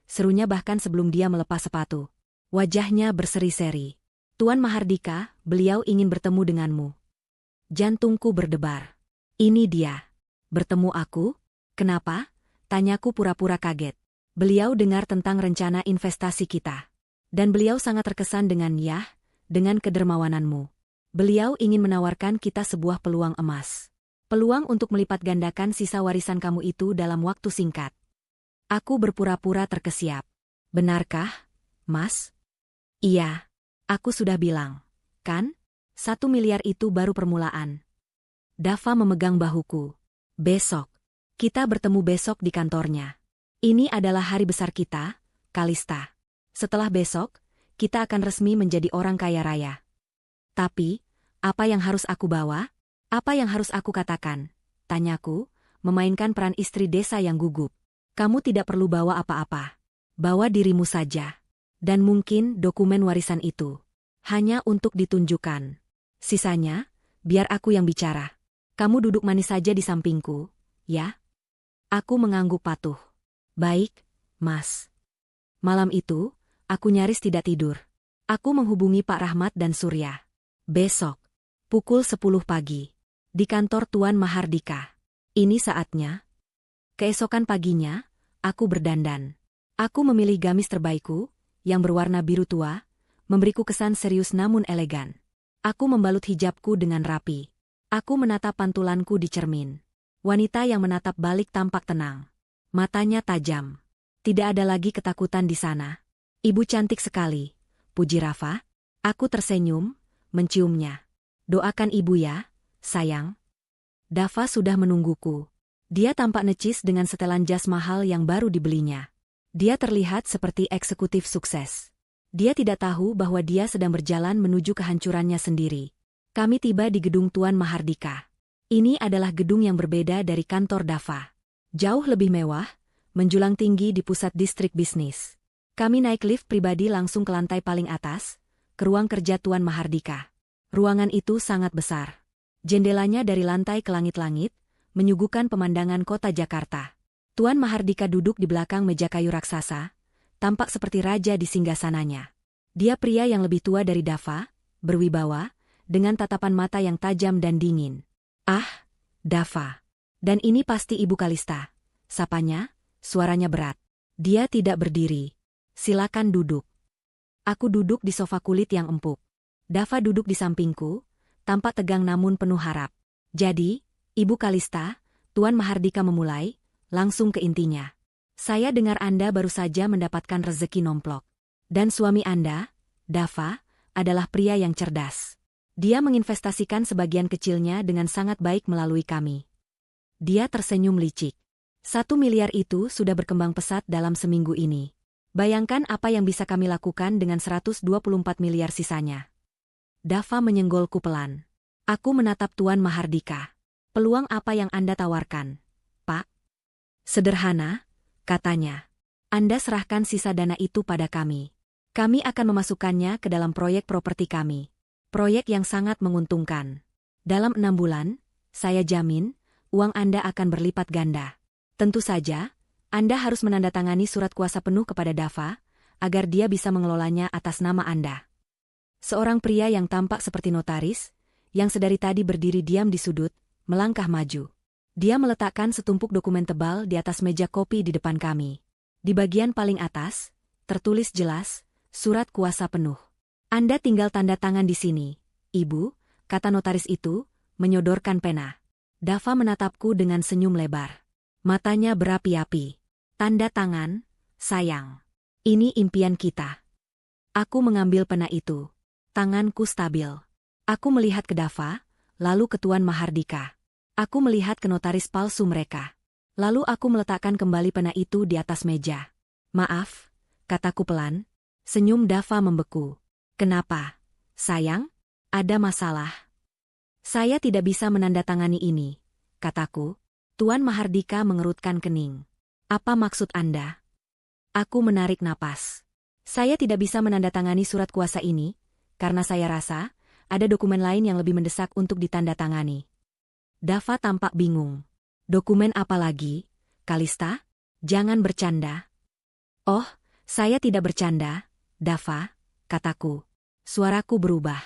Serunya bahkan sebelum dia melepas sepatu. Wajahnya berseri-seri. Tuan Mahardika, beliau ingin bertemu denganmu. Jantungku berdebar. Ini dia. Bertemu aku? Kenapa? Tanyaku pura-pura kaget. Beliau dengar tentang rencana investasi kita. Dan beliau sangat terkesan dengan dengan kedermawananmu. Beliau ingin menawarkan kita sebuah peluang emas. Peluang untuk melipat gandakan sisa warisan kamu itu dalam waktu singkat. Aku berpura-pura terkesiap. Benarkah, Mas? Iya. Aku sudah bilang. Kan? 1 miliar itu baru permulaan. Dava memegang bahuku. Besok. Kita bertemu besok di kantornya. Ini adalah hari besar kita, Kalista. Setelah besok, kita akan resmi menjadi orang kaya raya. Tapi, apa yang harus aku bawa? Apa yang harus aku katakan? Tanyaku, memainkan peran istri desa yang gugup. Kamu tidak perlu bawa apa-apa. Bawa dirimu saja. Dan mungkin dokumen warisan itu. Hanya untuk ditunjukkan. Sisanya, biar aku yang bicara. Kamu duduk manis saja di sampingku, ya? Aku mengangguk patuh. Baik, Mas. Malam itu, aku nyaris tidak tidur. Aku menghubungi Pak Rahmat dan Surya. Besok, pukul 10 pagi. Di kantor Tuan Mahardika. Ini saatnya. Keesokan paginya, aku berdandan. Aku memilih gamis terbaikku, yang berwarna biru tua, memberiku kesan serius namun elegan. Aku membalut hijabku dengan rapi. Aku menatap pantulanku di cermin. Wanita yang menatap balik tampak tenang. Matanya tajam. Tidak ada lagi ketakutan di sana. Ibu cantik sekali, puji Rafa. Aku tersenyum, menciumnya. Doakan ibu ya, sayang. Dava sudah menungguku. Dia tampak necis dengan setelan jas mahal yang baru dibelinya. Dia terlihat seperti eksekutif sukses. Dia tidak tahu bahwa dia sedang berjalan menuju kehancurannya sendiri. Kami tiba di gedung Tuan Mahardika. Ini adalah gedung yang berbeda dari kantor Dava. Jauh lebih mewah, menjulang tinggi di pusat distrik bisnis. Kami naik lift pribadi langsung ke lantai paling atas, ke ruang kerja Tuan Mahardika. Ruangan itu sangat besar. Jendelanya dari lantai ke langit-langit, menyuguhkan pemandangan kota Jakarta. Tuan Mahardika duduk di belakang meja kayu raksasa, tampak seperti raja di singgasananya. Dia pria yang lebih tua dari Dava, berwibawa, dengan tatapan mata yang tajam dan dingin. Ah, Dava. Dan ini pasti Ibu Kalista. Sapanya, suaranya berat. Dia tidak berdiri. Silakan duduk. Aku duduk di sofa kulit yang empuk. Dava duduk di sampingku, tampak tegang namun penuh harap. Jadi, Ibu Kalista, Tuan Mahardika memulai, langsung ke intinya. Saya dengar Anda baru saja mendapatkan rezeki nomplok. Dan suami Anda, Dava, adalah pria yang cerdas. Dia menginvestasikan sebagian kecilnya dengan sangat baik melalui kami. Dia tersenyum licik. 1 miliar itu sudah berkembang pesat dalam seminggu ini. Bayangkan apa yang bisa kami lakukan dengan 124 miliar sisanya. Dava menyenggolku pelan. Aku menatap Tuan Mahardika. Peluang apa yang Anda tawarkan, Pak? Sederhana, katanya. Anda serahkan sisa dana itu pada kami. Kami akan memasukkannya ke dalam proyek properti kami. Proyek yang sangat menguntungkan. Dalam 6 bulan, saya jamin, uang Anda akan berlipat ganda. Tentu saja, Anda harus menandatangani surat kuasa penuh kepada Dava, agar dia bisa mengelolanya atas nama Anda. Seorang pria yang tampak seperti notaris, yang sedari tadi berdiri diam di sudut, melangkah maju. Dia meletakkan setumpuk dokumen tebal di atas meja kopi di depan kami. Di bagian paling atas, tertulis jelas, surat kuasa penuh. Anda tinggal tanda tangan di sini, Ibu, kata notaris itu, menyodorkan pena. Dava menatapku dengan senyum lebar. Matanya berapi-api. Tanda tangan, sayang. Ini impian kita. Aku mengambil pena itu. Tanganku stabil. Aku melihat ke Dava, lalu ke Tuan Mahardika. Aku melihat ke notaris palsu mereka. Lalu aku meletakkan kembali pena itu di atas meja. Maaf, kataku pelan. Senyum Dava membeku. Kenapa, sayang? Ada masalah? Saya tidak bisa menandatangani ini, kataku. Tuan Mahardika mengerutkan kening. Apa maksud Anda? Aku menarik napas. Saya tidak bisa menandatangani surat kuasa ini, karena saya rasa, ada dokumen lain yang lebih mendesak untuk ditandatangani. Dava tampak bingung. Dokumen apa lagi, Kalista? Jangan bercanda. Oh, saya tidak bercanda, Dava, kataku. Suaraku berubah.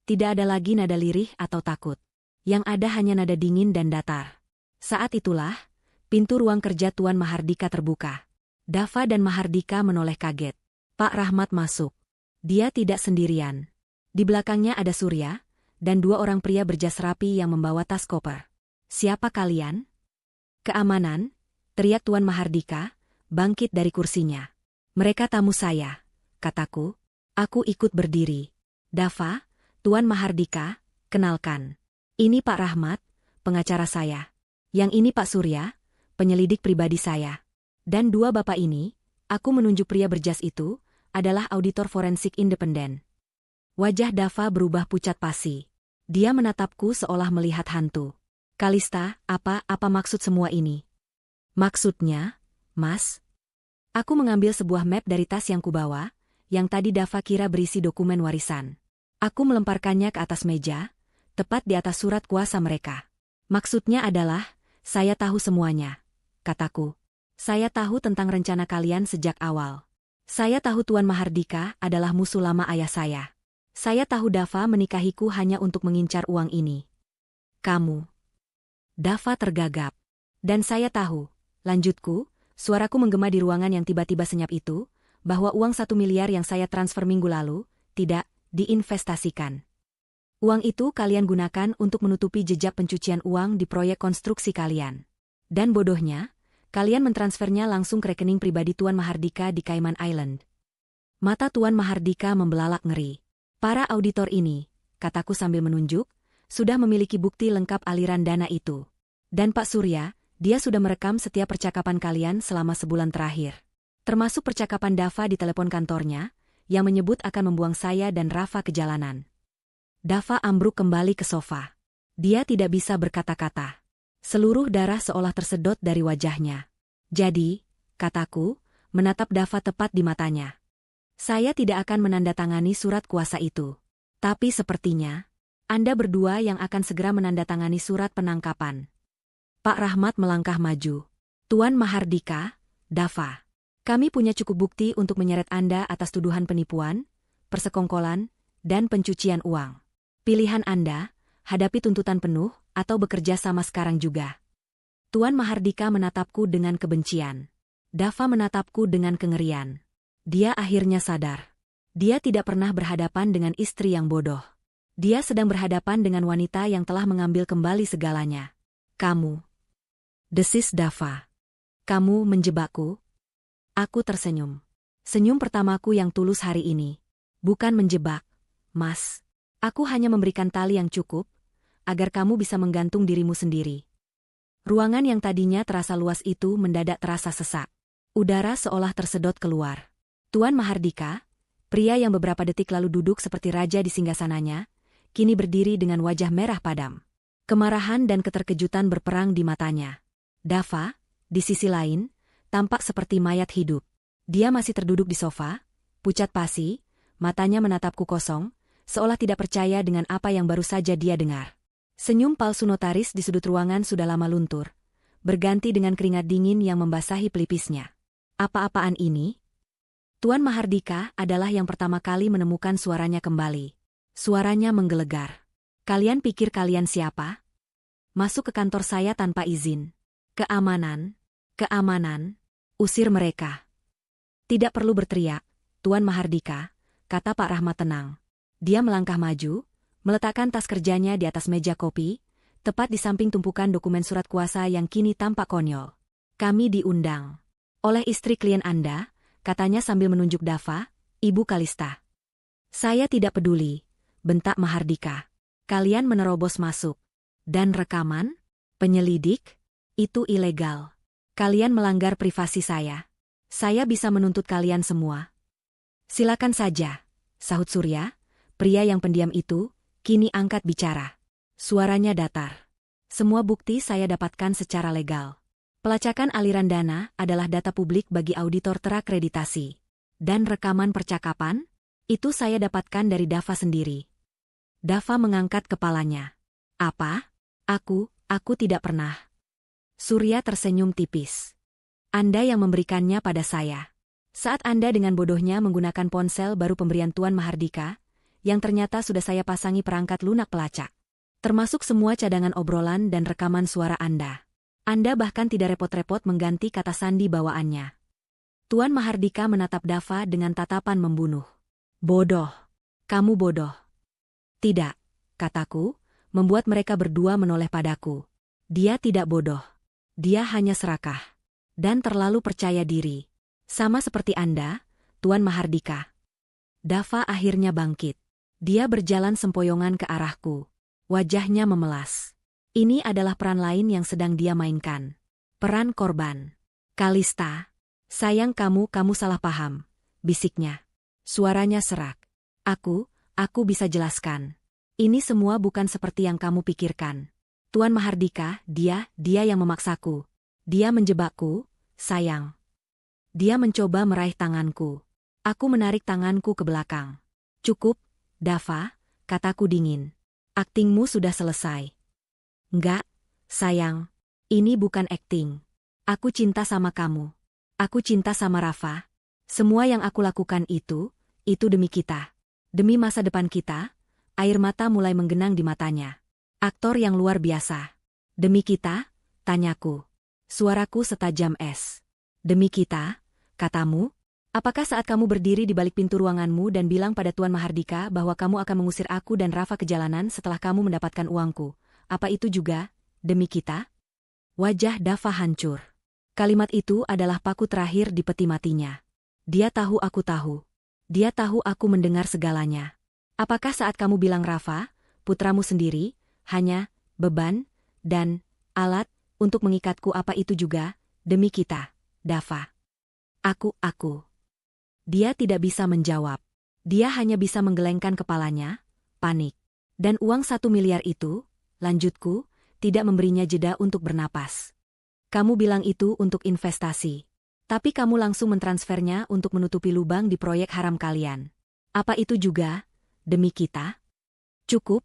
Tidak ada lagi nada lirih atau takut. Yang ada hanya nada dingin dan datar. Saat itulah, pintu ruang kerja Tuan Mahardika terbuka. Dava dan Mahardika menoleh kaget. Pak Rahmat masuk. Dia tidak sendirian. Di belakangnya ada Surya, dan dua orang pria berjas rapi yang membawa tas koper. Siapa kalian? Keamanan, teriak Tuan Mahardika, bangkit dari kursinya. Mereka tamu saya, kataku. Aku ikut berdiri. Dava, Tuan Mahardika, kenalkan. Ini Pak Rahmat, pengacara saya. Yang ini Pak Surya, penyelidik pribadi saya. Dan dua bapak ini, aku menunjuk pria berjas itu, adalah auditor forensik independen. Wajah Dava berubah pucat pasi. Dia menatapku seolah melihat hantu. Kalista, apa maksud semua ini? Maksudnya, Mas? Aku mengambil sebuah map dari tas yang kubawa, yang tadi Dava kira berisi dokumen warisan. Aku melemparkannya ke atas meja, tepat di atas surat kuasa mereka. Maksudnya adalah, saya tahu semuanya, kataku. Saya tahu tentang rencana kalian sejak awal. Saya tahu Tuan Mahardika adalah musuh lama ayah saya. Saya tahu Dava menikahiku hanya untuk mengincar uang ini. Kamu. Dava tergagap. Dan saya tahu, lanjutku, suaraku menggema di ruangan yang tiba-tiba senyap itu, bahwa uang 1 miliar yang saya transfer minggu lalu, tidak diinvestasikan. Uang itu kalian gunakan untuk menutupi jejak pencucian uang di proyek konstruksi kalian. Dan bodohnya, kalian mentransfernya langsung ke rekening pribadi Tuan Mahardika di Cayman Island. Mata Tuan Mahardika membelalak ngeri. Para auditor ini, kataku sambil menunjuk, sudah memiliki bukti lengkap aliran dana itu. Dan Pak Surya, dia sudah merekam setiap percakapan kalian selama sebulan terakhir. Termasuk percakapan Dava di telepon kantornya, yang menyebut akan membuang saya dan Rafa ke jalanan. Dava ambruk kembali ke sofa. Dia tidak bisa berkata-kata. Seluruh darah seolah tersedot dari wajahnya. Jadi, kataku, menatap Dava tepat di matanya. Saya tidak akan menandatangani surat kuasa itu. Tapi sepertinya, Anda berdua yang akan segera menandatangani surat penangkapan. Pak Rahmat melangkah maju. Tuan Mahardika, Dava. Kami punya cukup bukti untuk menyeret Anda atas tuduhan penipuan, persekongkolan, dan pencucian uang. Pilihan Anda, hadapi tuntutan penuh, atau bekerja sama sekarang juga. Tuan Mahardika menatapku dengan kebencian. Dava menatapku dengan kengerian. Dia akhirnya sadar. Dia tidak pernah berhadapan dengan istri yang bodoh. Dia sedang berhadapan dengan wanita yang telah mengambil kembali segalanya. Kamu. Desis Dava. Kamu menjebakku. Aku tersenyum. Senyum pertamaku yang tulus hari ini. Bukan menjebak, Mas. Aku hanya memberikan tali yang cukup, agar kamu bisa menggantung dirimu sendiri. Ruangan yang tadinya terasa luas itu mendadak terasa sesak. Udara seolah tersedot keluar. Tuan Mahardika, pria yang beberapa detik lalu duduk seperti raja di singgasananya, kini berdiri dengan wajah merah padam. Kemarahan dan keterkejutan berperang di matanya. Dava, di sisi lain, tampak seperti mayat hidup. Dia masih terduduk di sofa, pucat pasi, matanya menatapku kosong, seolah tidak percaya dengan apa yang baru saja dia dengar. Senyum palsu notaris di sudut ruangan sudah lama luntur, berganti dengan keringat dingin yang membasahi pelipisnya. Apa-apaan ini? Tuan Mahardika adalah yang pertama kali menemukan suaranya kembali. Suaranya menggelegar. Kalian pikir kalian siapa? Masuk ke kantor saya tanpa izin. Keamanan. Keamanan. Usir mereka. Tidak perlu berteriak, Tuan Mahardika, kata Pak Rahmat tenang. Dia melangkah maju, meletakkan tas kerjanya di atas meja kopi, tepat di samping tumpukan dokumen surat kuasa yang kini tampak konyol. Kami diundang oleh istri klien Anda, katanya sambil menunjuk Dava, Ibu Kalista. Saya tidak peduli, bentak Mahardika. Kalian menerobos masuk. Dan rekaman? Penyelidik? Itu ilegal. Kalian melanggar privasi saya. Saya bisa menuntut kalian semua. Silakan saja, sahut Surya, pria yang pendiam itu, kini angkat bicara. Suaranya datar. Semua bukti saya dapatkan secara legal. Pelacakan aliran dana adalah data publik bagi auditor terakreditasi. Dan rekaman percakapan? Itu saya dapatkan dari Dava sendiri. Dava mengangkat kepalanya. Apa? Aku tidak pernah. Surya tersenyum tipis. Anda yang memberikannya pada saya. Saat Anda dengan bodohnya menggunakan ponsel baru pemberian Tuan Mahardika, yang ternyata sudah saya pasangi perangkat lunak pelacak. Termasuk semua cadangan obrolan dan rekaman suara Anda. Anda bahkan tidak repot-repot mengganti kata sandi bawaannya. Tuan Mahardika menatap Dava dengan tatapan membunuh. Bodoh. Kamu bodoh. Tidak, kataku, membuat mereka berdua menoleh padaku. Dia tidak bodoh. Dia hanya serakah. Dan terlalu percaya diri. Sama seperti Anda, Tuan Mahardika. Dava akhirnya bangkit. Dia berjalan sempoyongan ke arahku. Wajahnya memelas. Ini adalah peran lain yang sedang dia mainkan. Peran korban. Kalista. Sayang kamu salah paham, bisiknya. Suaranya serak. Aku bisa jelaskan. Ini semua bukan seperti yang kamu pikirkan. Tuan Mahardika, dia yang memaksaku. Dia menjebakku, sayang. Dia mencoba meraih tanganku. Aku menarik tanganku ke belakang. Cukup, Dava, kataku dingin. Aktingmu sudah selesai. Enggak, sayang. Ini bukan akting. Aku cinta sama kamu. Aku cinta sama Rafa. Semua yang aku lakukan itu demi kita. Demi masa depan kita. Air mata mulai menggenang di matanya. Aktor yang luar biasa. Demi kita, tanyaku. Suaraku setajam es. Demi kita, katamu. Apakah saat kamu berdiri di balik pintu ruanganmu dan bilang pada Tuan Mahardika bahwa kamu akan mengusir aku dan Rafa ke jalanan setelah kamu mendapatkan uangku? Apa itu juga, demi kita? Wajah Dava hancur. Kalimat itu adalah paku terakhir di peti matinya. Dia tahu aku tahu. Dia tahu aku mendengar segalanya. Apakah saat kamu bilang Rafa, putramu sendiri, hanya beban dan alat untuk mengikatku, apa itu juga, demi kita, Dava? Aku. Dia tidak bisa menjawab. Dia hanya bisa menggelengkan kepalanya, panik. Dan uang 1 miliar itu, lanjutku, tidak memberinya jeda untuk bernapas. Kamu bilang itu untuk investasi. Tapi kamu langsung mentransfernya untuk menutupi lubang di proyek haram kalian. Apa itu juga, demi kita? Cukup,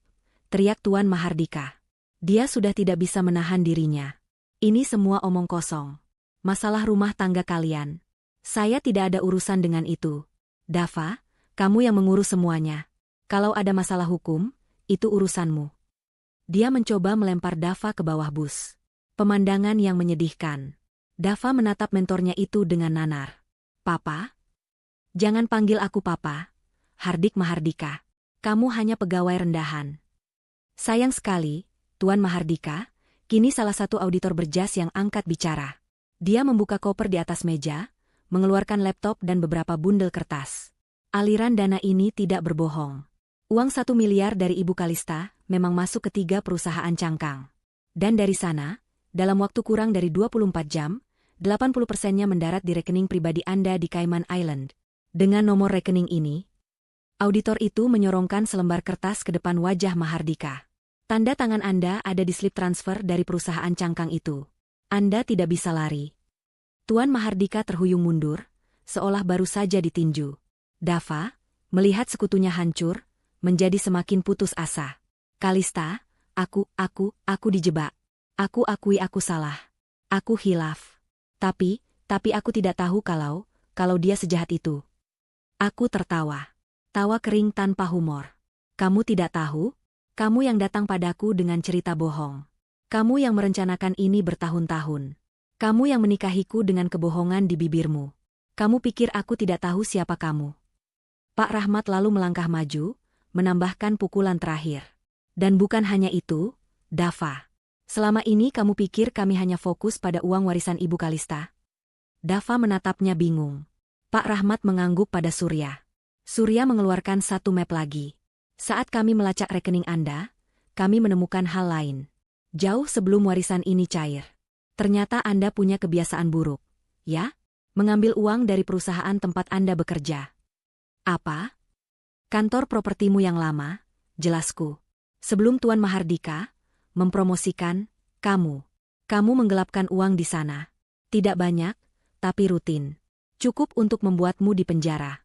teriak Tuan Mahardika. Dia sudah tidak bisa menahan dirinya. Ini semua omong kosong. Masalah rumah tangga kalian. Saya tidak ada urusan dengan itu. Dava, kamu yang mengurus semuanya. Kalau ada masalah hukum, itu urusanmu. Dia mencoba melempar Dava ke bawah bus. Pemandangan yang menyedihkan. Dava menatap mentornya itu dengan nanar. Papa? Jangan panggil aku Papa. Hardik Mahardika. Kamu hanya pegawai rendahan. Sayang sekali, Tuan Mahardika, kini salah satu auditor berjas yang angkat bicara. Dia membuka koper di atas meja, mengeluarkan laptop dan beberapa bundel kertas. Aliran dana ini tidak berbohong. Uang 1 miliar dari Ibu Kalista memang masuk ke 3 perusahaan cangkang. Dan dari sana, dalam waktu kurang dari 24 jam, 80%-nya mendarat di rekening pribadi Anda di Cayman Island. Dengan nomor rekening ini, auditor itu menyorongkan selembar kertas ke depan wajah Mahardika. Tanda tangan Anda ada di slip transfer dari perusahaan cangkang itu. Anda tidak bisa lari. Tuan Mahardika terhuyung mundur, seolah baru saja ditinju. Dava, melihat sekutunya hancur, menjadi semakin putus asa. Kalista, aku dijebak. Aku akui aku salah. Aku hilaf. Tapi aku tidak tahu kalau dia sejahat itu. Aku tertawa. Tawa kering tanpa humor. Kamu tidak tahu? Kamu yang datang padaku dengan cerita bohong. Kamu yang merencanakan ini bertahun-tahun. Kamu yang menikahiku dengan kebohongan di bibirmu. Kamu pikir aku tidak tahu siapa kamu? Pak Rahmat lalu melangkah maju, menambahkan pukulan terakhir. Dan bukan hanya itu, Dava. Selama ini kamu pikir kami hanya fokus pada uang warisan Ibu Kalista? Dava menatapnya bingung. Pak Rahmat mengangguk pada Surya. Surya mengeluarkan satu map lagi. Saat kami melacak rekening Anda, kami menemukan hal lain. Jauh sebelum warisan ini cair. Ternyata Anda punya kebiasaan buruk. Ya? Mengambil uang dari perusahaan tempat Anda bekerja. Apa? Kantor propertimu yang lama, jelasku. Sebelum Tuan Mahardika mempromosikan kamu. Kamu menggelapkan uang di sana. Tidak banyak, tapi rutin. Cukup untuk membuatmu dipenjara.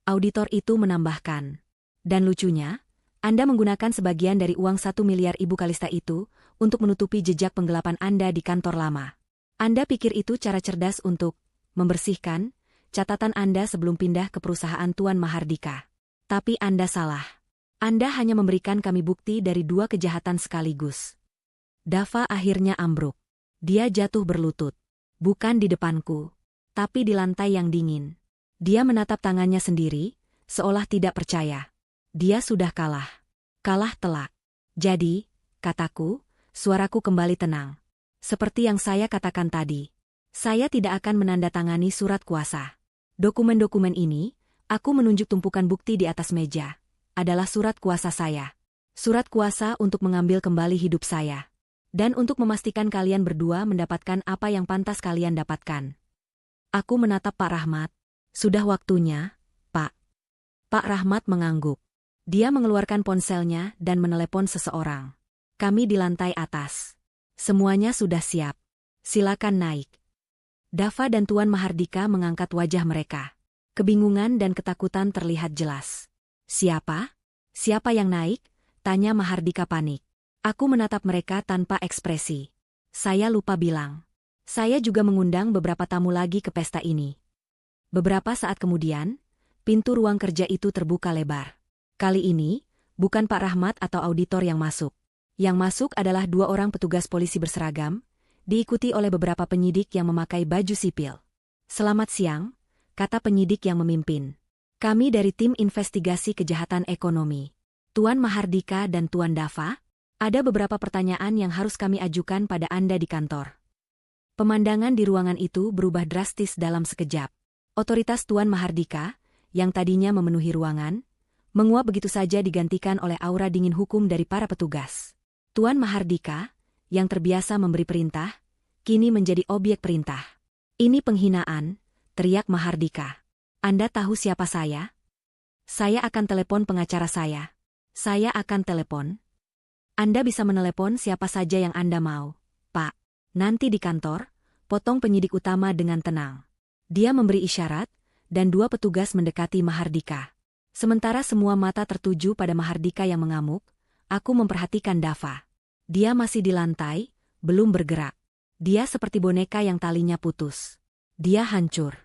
Auditor itu menambahkan. Dan lucunya, Anda menggunakan sebagian dari uang 1 miliar Ibu Kalista itu untuk menutupi jejak penggelapan Anda di kantor lama. Anda pikir itu cara cerdas untuk membersihkan catatan Anda sebelum pindah ke perusahaan Tuan Mahardika. Tapi Anda salah. Anda hanya memberikan kami bukti dari 2 kejahatan sekaligus. Dava akhirnya ambruk. Dia jatuh berlutut. Bukan di depanku, tapi di lantai yang dingin. Dia menatap tangannya sendiri, seolah tidak percaya. Dia sudah kalah. Kalah telak. Jadi, kataku, suaraku kembali tenang. Seperti yang saya katakan tadi. Saya tidak akan menandatangani surat kuasa. Dokumen-dokumen ini, aku menunjuk tumpukan bukti di atas meja, adalah surat kuasa saya. Surat kuasa untuk mengambil kembali hidup saya. Dan untuk memastikan kalian berdua mendapatkan apa yang pantas kalian dapatkan. Aku menatap Pak Rahmat. Sudah waktunya, Pak. Pak Rahmat mengangguk. Dia mengeluarkan ponselnya dan menelepon seseorang. Kami di lantai atas. Semuanya sudah siap. Silakan naik. Dava dan Tuan Mahardika mengangkat wajah mereka. Kebingungan dan ketakutan terlihat jelas. Siapa? Siapa yang naik? Tanya Mahardika panik. Aku menatap mereka tanpa ekspresi. Saya lupa bilang. Saya juga mengundang beberapa tamu lagi ke pesta ini. Beberapa saat kemudian, pintu ruang kerja itu terbuka lebar. Kali ini, bukan Pak Rahmat atau auditor yang masuk. Yang masuk adalah 2 orang petugas polisi berseragam, diikuti oleh beberapa penyidik yang memakai baju sipil. Selamat siang, kata penyidik yang memimpin. Kami dari tim investigasi kejahatan ekonomi. Tuan Mahardika dan Tuan Dava, ada beberapa pertanyaan yang harus kami ajukan pada Anda di kantor. Pemandangan di ruangan itu berubah drastis dalam sekejap. Otoritas Tuan Mahardika, yang tadinya memenuhi ruangan, menguap begitu saja digantikan oleh aura dingin hukum dari para petugas. Tuan Mahardika, yang terbiasa memberi perintah, kini menjadi objek perintah. Ini penghinaan, teriak Mahardika. Anda tahu siapa saya? Saya akan telepon pengacara saya. Saya akan telepon. Anda bisa menelepon siapa saja yang Anda mau, Pak. Nanti di kantor, potong penyidik utama dengan tenang. Dia memberi isyarat, dan 2 petugas mendekati Mahardika. Sementara semua mata tertuju pada Mahardika yang mengamuk, aku memperhatikan Dava. Dia masih di lantai, belum bergerak. Dia seperti boneka yang talinya putus. Dia hancur.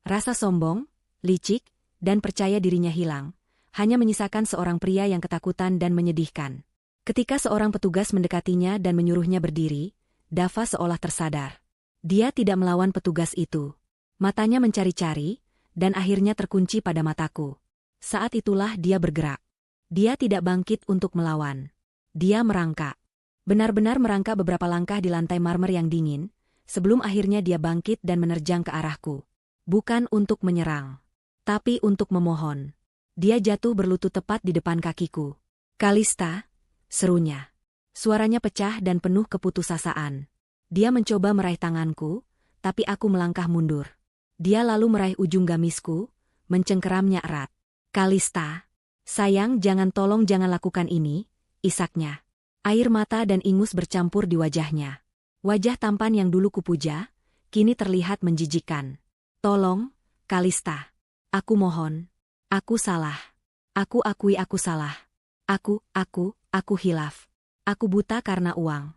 Rasa sombong, licik, dan percaya dirinya hilang. Hanya menyisakan seorang pria yang ketakutan dan menyedihkan. Ketika seorang petugas mendekatinya dan menyuruhnya berdiri, Dava seolah tersadar. Dia tidak melawan petugas itu. Matanya mencari-cari, dan akhirnya terkunci pada mataku. Saat itulah dia bergerak. Dia tidak bangkit untuk melawan. Dia merangkak. Benar-benar merangkak beberapa langkah di lantai marmer yang dingin, sebelum akhirnya dia bangkit dan menerjang ke arahku. Bukan untuk menyerang, tapi untuk memohon. Dia jatuh berlutut tepat di depan kakiku. Kalista, serunya. Suaranya pecah dan penuh keputusasaan. Dia mencoba meraih tanganku, tapi aku melangkah mundur. Dia lalu meraih ujung gamisku, mencengkeramnya erat. Kalista, sayang tolong jangan lakukan ini, isaknya. Air mata dan ingus bercampur di wajahnya. Wajah tampan yang dulu kupuja, kini terlihat menjijikkan. Tolong, Kalista. Aku mohon. Aku salah. Aku akui aku salah. Aku hilaf. Aku buta karena uang.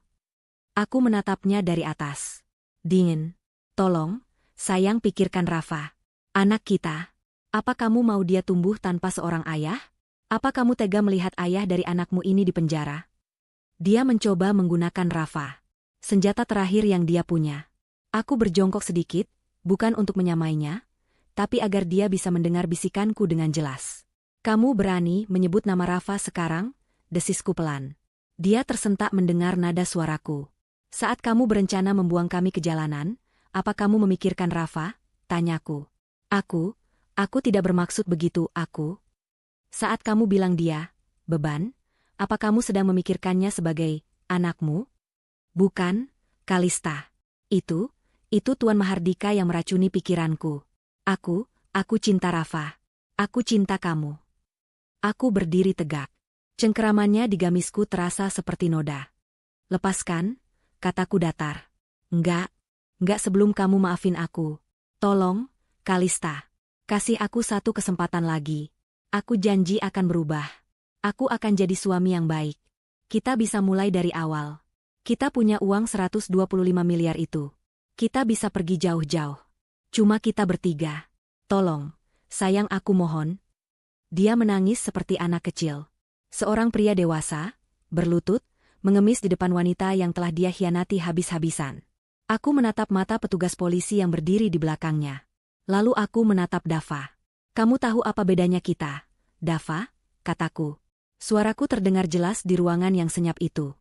Aku menatapnya dari atas. Dingin. Tolong, sayang pikirkan Rafa. Anak kita. Apa kamu mau dia tumbuh tanpa seorang ayah? Apa kamu tega melihat ayah dari anakmu ini di penjara? Dia mencoba menggunakan Rafa. Senjata terakhir yang dia punya. Aku berjongkok sedikit, bukan untuk menyamainya, tapi agar dia bisa mendengar bisikanku dengan jelas. Kamu berani menyebut nama Rafa sekarang? Desisku pelan. Dia tersentak mendengar nada suaraku. Saat kamu berencana membuang kami ke jalanan, apa kamu memikirkan Rafa? Tanyaku. Aku tidak bermaksud begitu, Saat kamu bilang dia, beban, apa kamu sedang memikirkannya sebagai anakmu? Bukan, Kalista. Itu Tuan Mahardika yang meracuni pikiranku. Aku cinta Rafa. Aku cinta kamu. Aku berdiri tegak. Cengkeramannya di gamisku terasa seperti noda. Lepaskan, kataku datar. Enggak sebelum kamu maafin aku. Tolong, Kalista. Kasih aku satu kesempatan lagi. Aku janji akan berubah. Aku akan jadi suami yang baik. Kita bisa mulai dari awal. Kita punya uang 125 miliar itu. Kita bisa pergi jauh-jauh. Cuma kita bertiga. Tolong, sayang aku mohon. Dia menangis seperti anak kecil. Seorang pria dewasa, berlutut, mengemis di depan wanita yang telah dia hianati habis-habisan. Aku menatap mata petugas polisi yang berdiri di belakangnya. Lalu aku menatap Dava. Kamu tahu apa bedanya kita, Dava? Kataku. Suaraku terdengar jelas di ruangan yang senyap itu.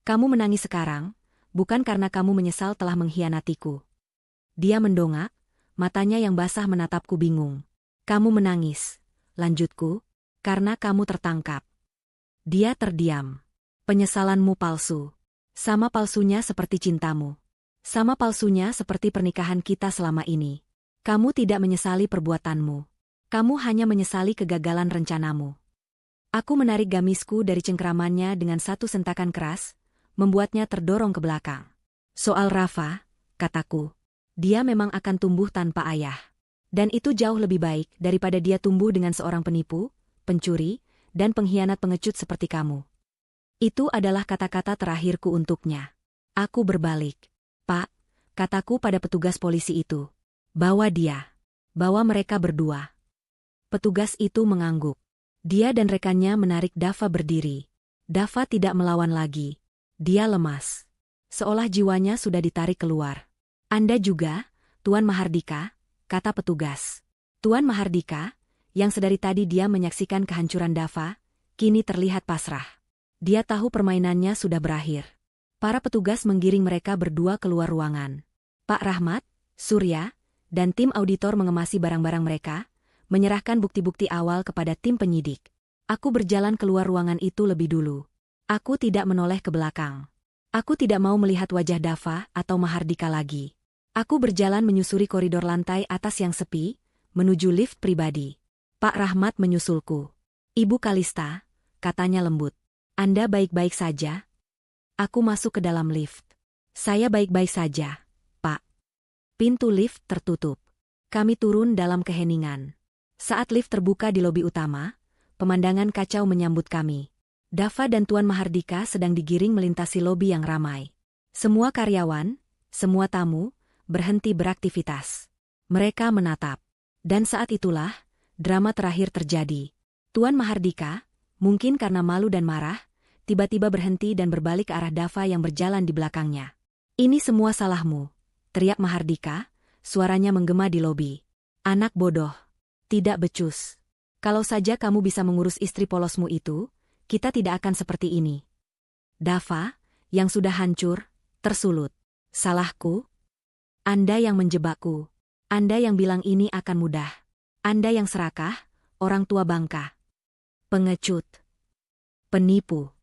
Kamu menangis sekarang, bukan karena kamu menyesal telah mengkhianatiku. Dia mendongak, matanya yang basah menatapku bingung. Kamu menangis, lanjutku, karena kamu tertangkap. Dia terdiam. Penyesalanmu palsu. Sama palsunya seperti cintamu. Sama palsunya seperti pernikahan kita selama ini. Kamu tidak menyesali perbuatanmu. Kamu hanya menyesali kegagalan rencanamu. Aku menarik gamisku dari cengkeramannya dengan satu sentakan keras, membuatnya terdorong ke belakang. Soal Rafa, kataku, dia memang akan tumbuh tanpa ayah. Dan itu jauh lebih baik daripada dia tumbuh dengan seorang penipu, pencuri, dan pengkhianat pengecut seperti kamu. Itu adalah kata-kata terakhirku untuknya. Aku berbalik. Pak, kataku pada petugas polisi itu. Bawa dia. Bawa mereka berdua. Petugas itu mengangguk. Dia dan rekannya menarik Dava berdiri. Dava tidak melawan lagi. Dia lemas. Seolah jiwanya sudah ditarik keluar. Anda juga, Tuan Mahardika, kata petugas. Tuan Mahardika, yang sedari tadi dia menyaksikan kehancuran Dava, kini terlihat pasrah. Dia tahu permainannya sudah berakhir. Para petugas menggiring mereka berdua keluar ruangan. Pak Rahmat, Surya, dan tim auditor mengemasi barang-barang mereka, menyerahkan bukti-bukti awal kepada tim penyidik. Aku berjalan keluar ruangan itu lebih dulu. Aku tidak menoleh ke belakang. Aku tidak mau melihat wajah Dava atau Mahardika lagi. Aku berjalan menyusuri koridor lantai atas yang sepi, menuju lift pribadi. Pak Rahmat menyusulku. Ibu Kalista, katanya lembut. Anda baik-baik saja? Aku masuk ke dalam lift. Saya baik-baik saja, Pak. Pintu lift tertutup. Kami turun dalam keheningan. Saat lift terbuka di lobi utama, pemandangan kacau menyambut kami. Dava dan Tuan Mahardika sedang digiring melintasi lobi yang ramai. Semua karyawan, semua tamu, berhenti beraktivitas. Mereka menatap. Dan saat itulah, drama terakhir terjadi. Tuan Mahardika, mungkin karena malu dan marah, tiba-tiba berhenti dan berbalik ke arah Dava yang berjalan di belakangnya. Ini semua salahmu, teriak Mahardika, suaranya menggema di lobi. Anak bodoh. Tidak becus. Kalau saja kamu bisa mengurus istri polosmu itu, kita tidak akan seperti ini. Dava, yang sudah hancur, tersulut. Salahku? Anda yang menjebakku. Anda yang bilang ini akan mudah. Anda yang serakah, orang tua bangka. Pengecut. Penipu.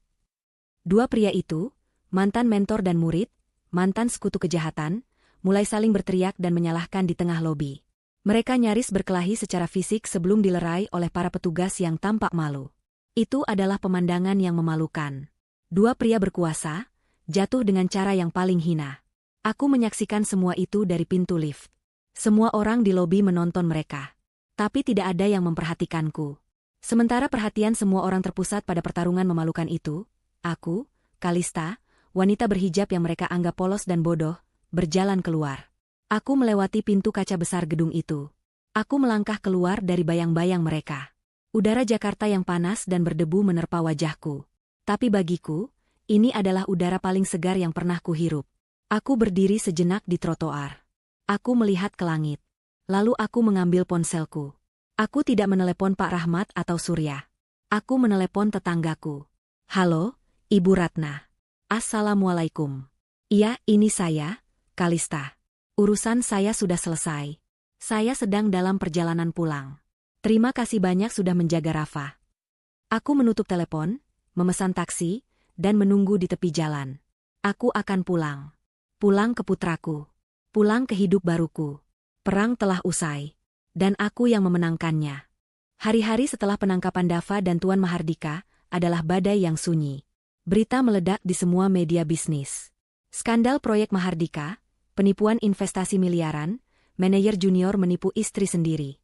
Dua pria itu, mantan mentor dan murid, mantan sekutu kejahatan, mulai saling berteriak dan menyalahkan di tengah lobi. Mereka nyaris berkelahi secara fisik sebelum dilerai oleh para petugas yang tampak malu. Itu adalah pemandangan yang memalukan. Dua pria berkuasa, jatuh dengan cara yang paling hina. Aku menyaksikan semua itu dari pintu lift. Semua orang di lobi menonton mereka. Tapi tidak ada yang memperhatikanku. Sementara perhatian semua orang terpusat pada pertarungan memalukan itu, aku, Kalista, wanita berhijab yang mereka anggap polos dan bodoh, berjalan keluar. Aku melewati pintu kaca besar gedung itu. Aku melangkah keluar dari bayang-bayang mereka. Udara Jakarta yang panas dan berdebu menerpa wajahku. Tapi bagiku, ini adalah udara paling segar yang pernah kuhirup. Aku berdiri sejenak di trotoar. Aku melihat ke langit. Lalu aku mengambil ponselku. Aku tidak menelepon Pak Rahmat atau Surya. Aku menelepon tetanggaku. Halo, Ibu Ratna. Assalamualaikum. Iya, ini saya, Kalista. Urusan saya sudah selesai. Saya sedang dalam perjalanan pulang. Terima kasih banyak sudah menjaga Rafa. Aku menutup telepon, memesan taksi, dan menunggu di tepi jalan. Aku akan pulang. Pulang ke putraku. Pulang ke hidup baruku. Perang telah usai. Dan aku yang memenangkannya. Hari-hari setelah penangkapan Dava dan Tuan Mahardika adalah badai yang sunyi. Berita meledak di semua media bisnis. Skandal proyek Mahardika, penipuan investasi miliaran, manajer junior menipu istri sendiri.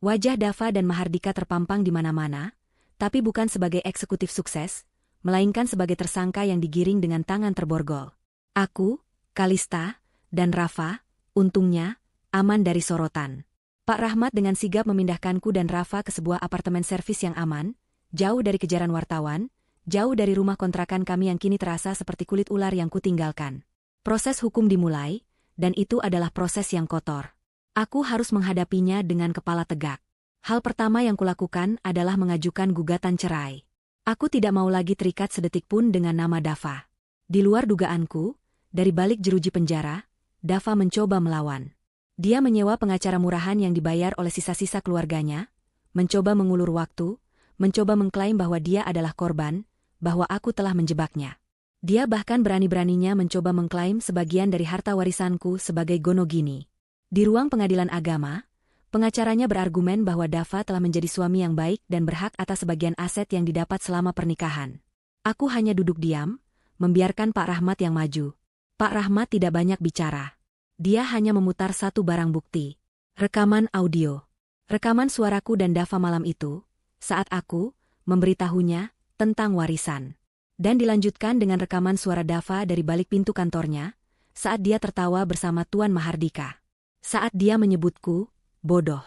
Wajah Dava dan Mahardika terpampang di mana-mana, tapi bukan sebagai eksekutif sukses, melainkan sebagai tersangka yang digiring dengan tangan terborgol. Aku, Kalista, dan Rafa, untungnya, aman dari sorotan. Pak Rahmat dengan sigap memindahkanku dan Rafa ke sebuah apartemen servis yang aman, jauh dari kejaran wartawan, jauh dari rumah kontrakan kami yang kini terasa seperti kulit ular yang kutinggalkan. Proses hukum dimulai, dan itu adalah proses yang kotor. Aku harus menghadapinya dengan kepala tegak. Hal pertama yang kulakukan adalah mengajukan gugatan cerai. Aku tidak mau lagi terikat sedetik pun dengan nama Dava. Di luar dugaanku, dari balik jeruji penjara, Dava mencoba melawan. Dia menyewa pengacara murahan yang dibayar oleh sisa-sisa keluarganya, mencoba mengulur waktu, mencoba mengklaim bahwa dia adalah korban, bahwa aku telah menjebaknya. Dia bahkan berani-beraninya mencoba mengklaim sebagian dari harta warisanku sebagai gonogini. Di ruang pengadilan agama, pengacaranya berargumen bahwa Dava telah menjadi suami yang baik dan berhak atas sebagian aset yang didapat selama pernikahan. Aku hanya duduk diam, membiarkan Pak Rahmat yang maju. Pak Rahmat tidak banyak bicara. Dia hanya memutar satu barang bukti. Rekaman audio. Rekaman suaraku dan Dava malam itu, saat aku memberitahunya tentang warisan. Dan dilanjutkan dengan rekaman suara Dava dari balik pintu kantornya, saat dia tertawa bersama Tuan Mahardika. Saat dia menyebutku bodoh.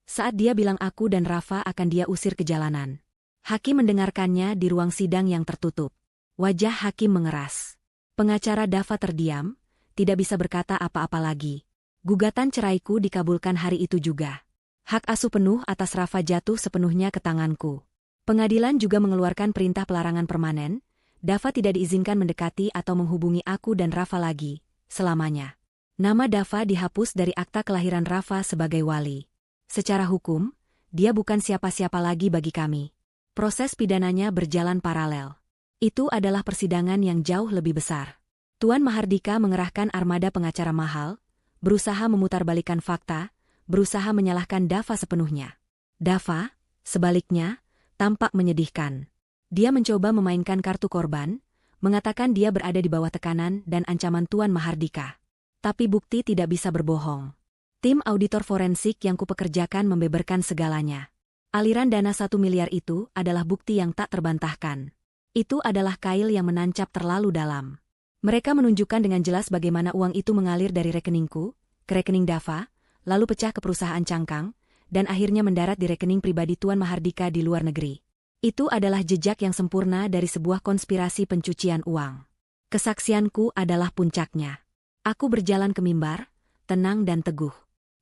Saat dia bilang aku dan Rafa akan dia usir ke jalanan. Hakim mendengarkannya di ruang sidang yang tertutup. Wajah hakim mengeras. Pengacara Dava terdiam, tidak bisa berkata apa-apa lagi. Gugatan ceraiku dikabulkan hari itu juga. Hak asuh penuh atas Rafa jatuh sepenuhnya ke tanganku. Pengadilan juga mengeluarkan perintah pelarangan permanen. Dava tidak diizinkan mendekati atau menghubungi aku dan Rafa lagi, selamanya. Nama Dava dihapus dari akta kelahiran Rafa sebagai wali. Secara hukum, dia bukan siapa-siapa lagi bagi kami. Proses pidananya berjalan paralel. Itu adalah persidangan yang jauh lebih besar. Tuan Mahardika mengerahkan armada pengacara mahal, berusaha memutarbalikkan fakta, berusaha menyalahkan Dava sepenuhnya. Dava, sebaliknya, tampak menyedihkan. Dia mencoba memainkan kartu korban, mengatakan dia berada di bawah tekanan dan ancaman Tuan Mahardika. Tapi bukti tidak bisa berbohong. Tim auditor forensik yang kupekerjakan membeberkan segalanya. Aliran dana 1 miliar itu adalah bukti yang tak terbantahkan. Itu adalah kail yang menancap terlalu dalam. Mereka menunjukkan dengan jelas bagaimana uang itu mengalir dari rekeningku, ke rekening Dava, lalu pecah ke perusahaan cangkang, dan akhirnya mendarat di rekening pribadi Tuan Mahardika di luar negeri. Itu adalah jejak yang sempurna dari sebuah konspirasi pencucian uang. Kesaksianku adalah puncaknya. Aku berjalan ke mimbar, tenang dan teguh.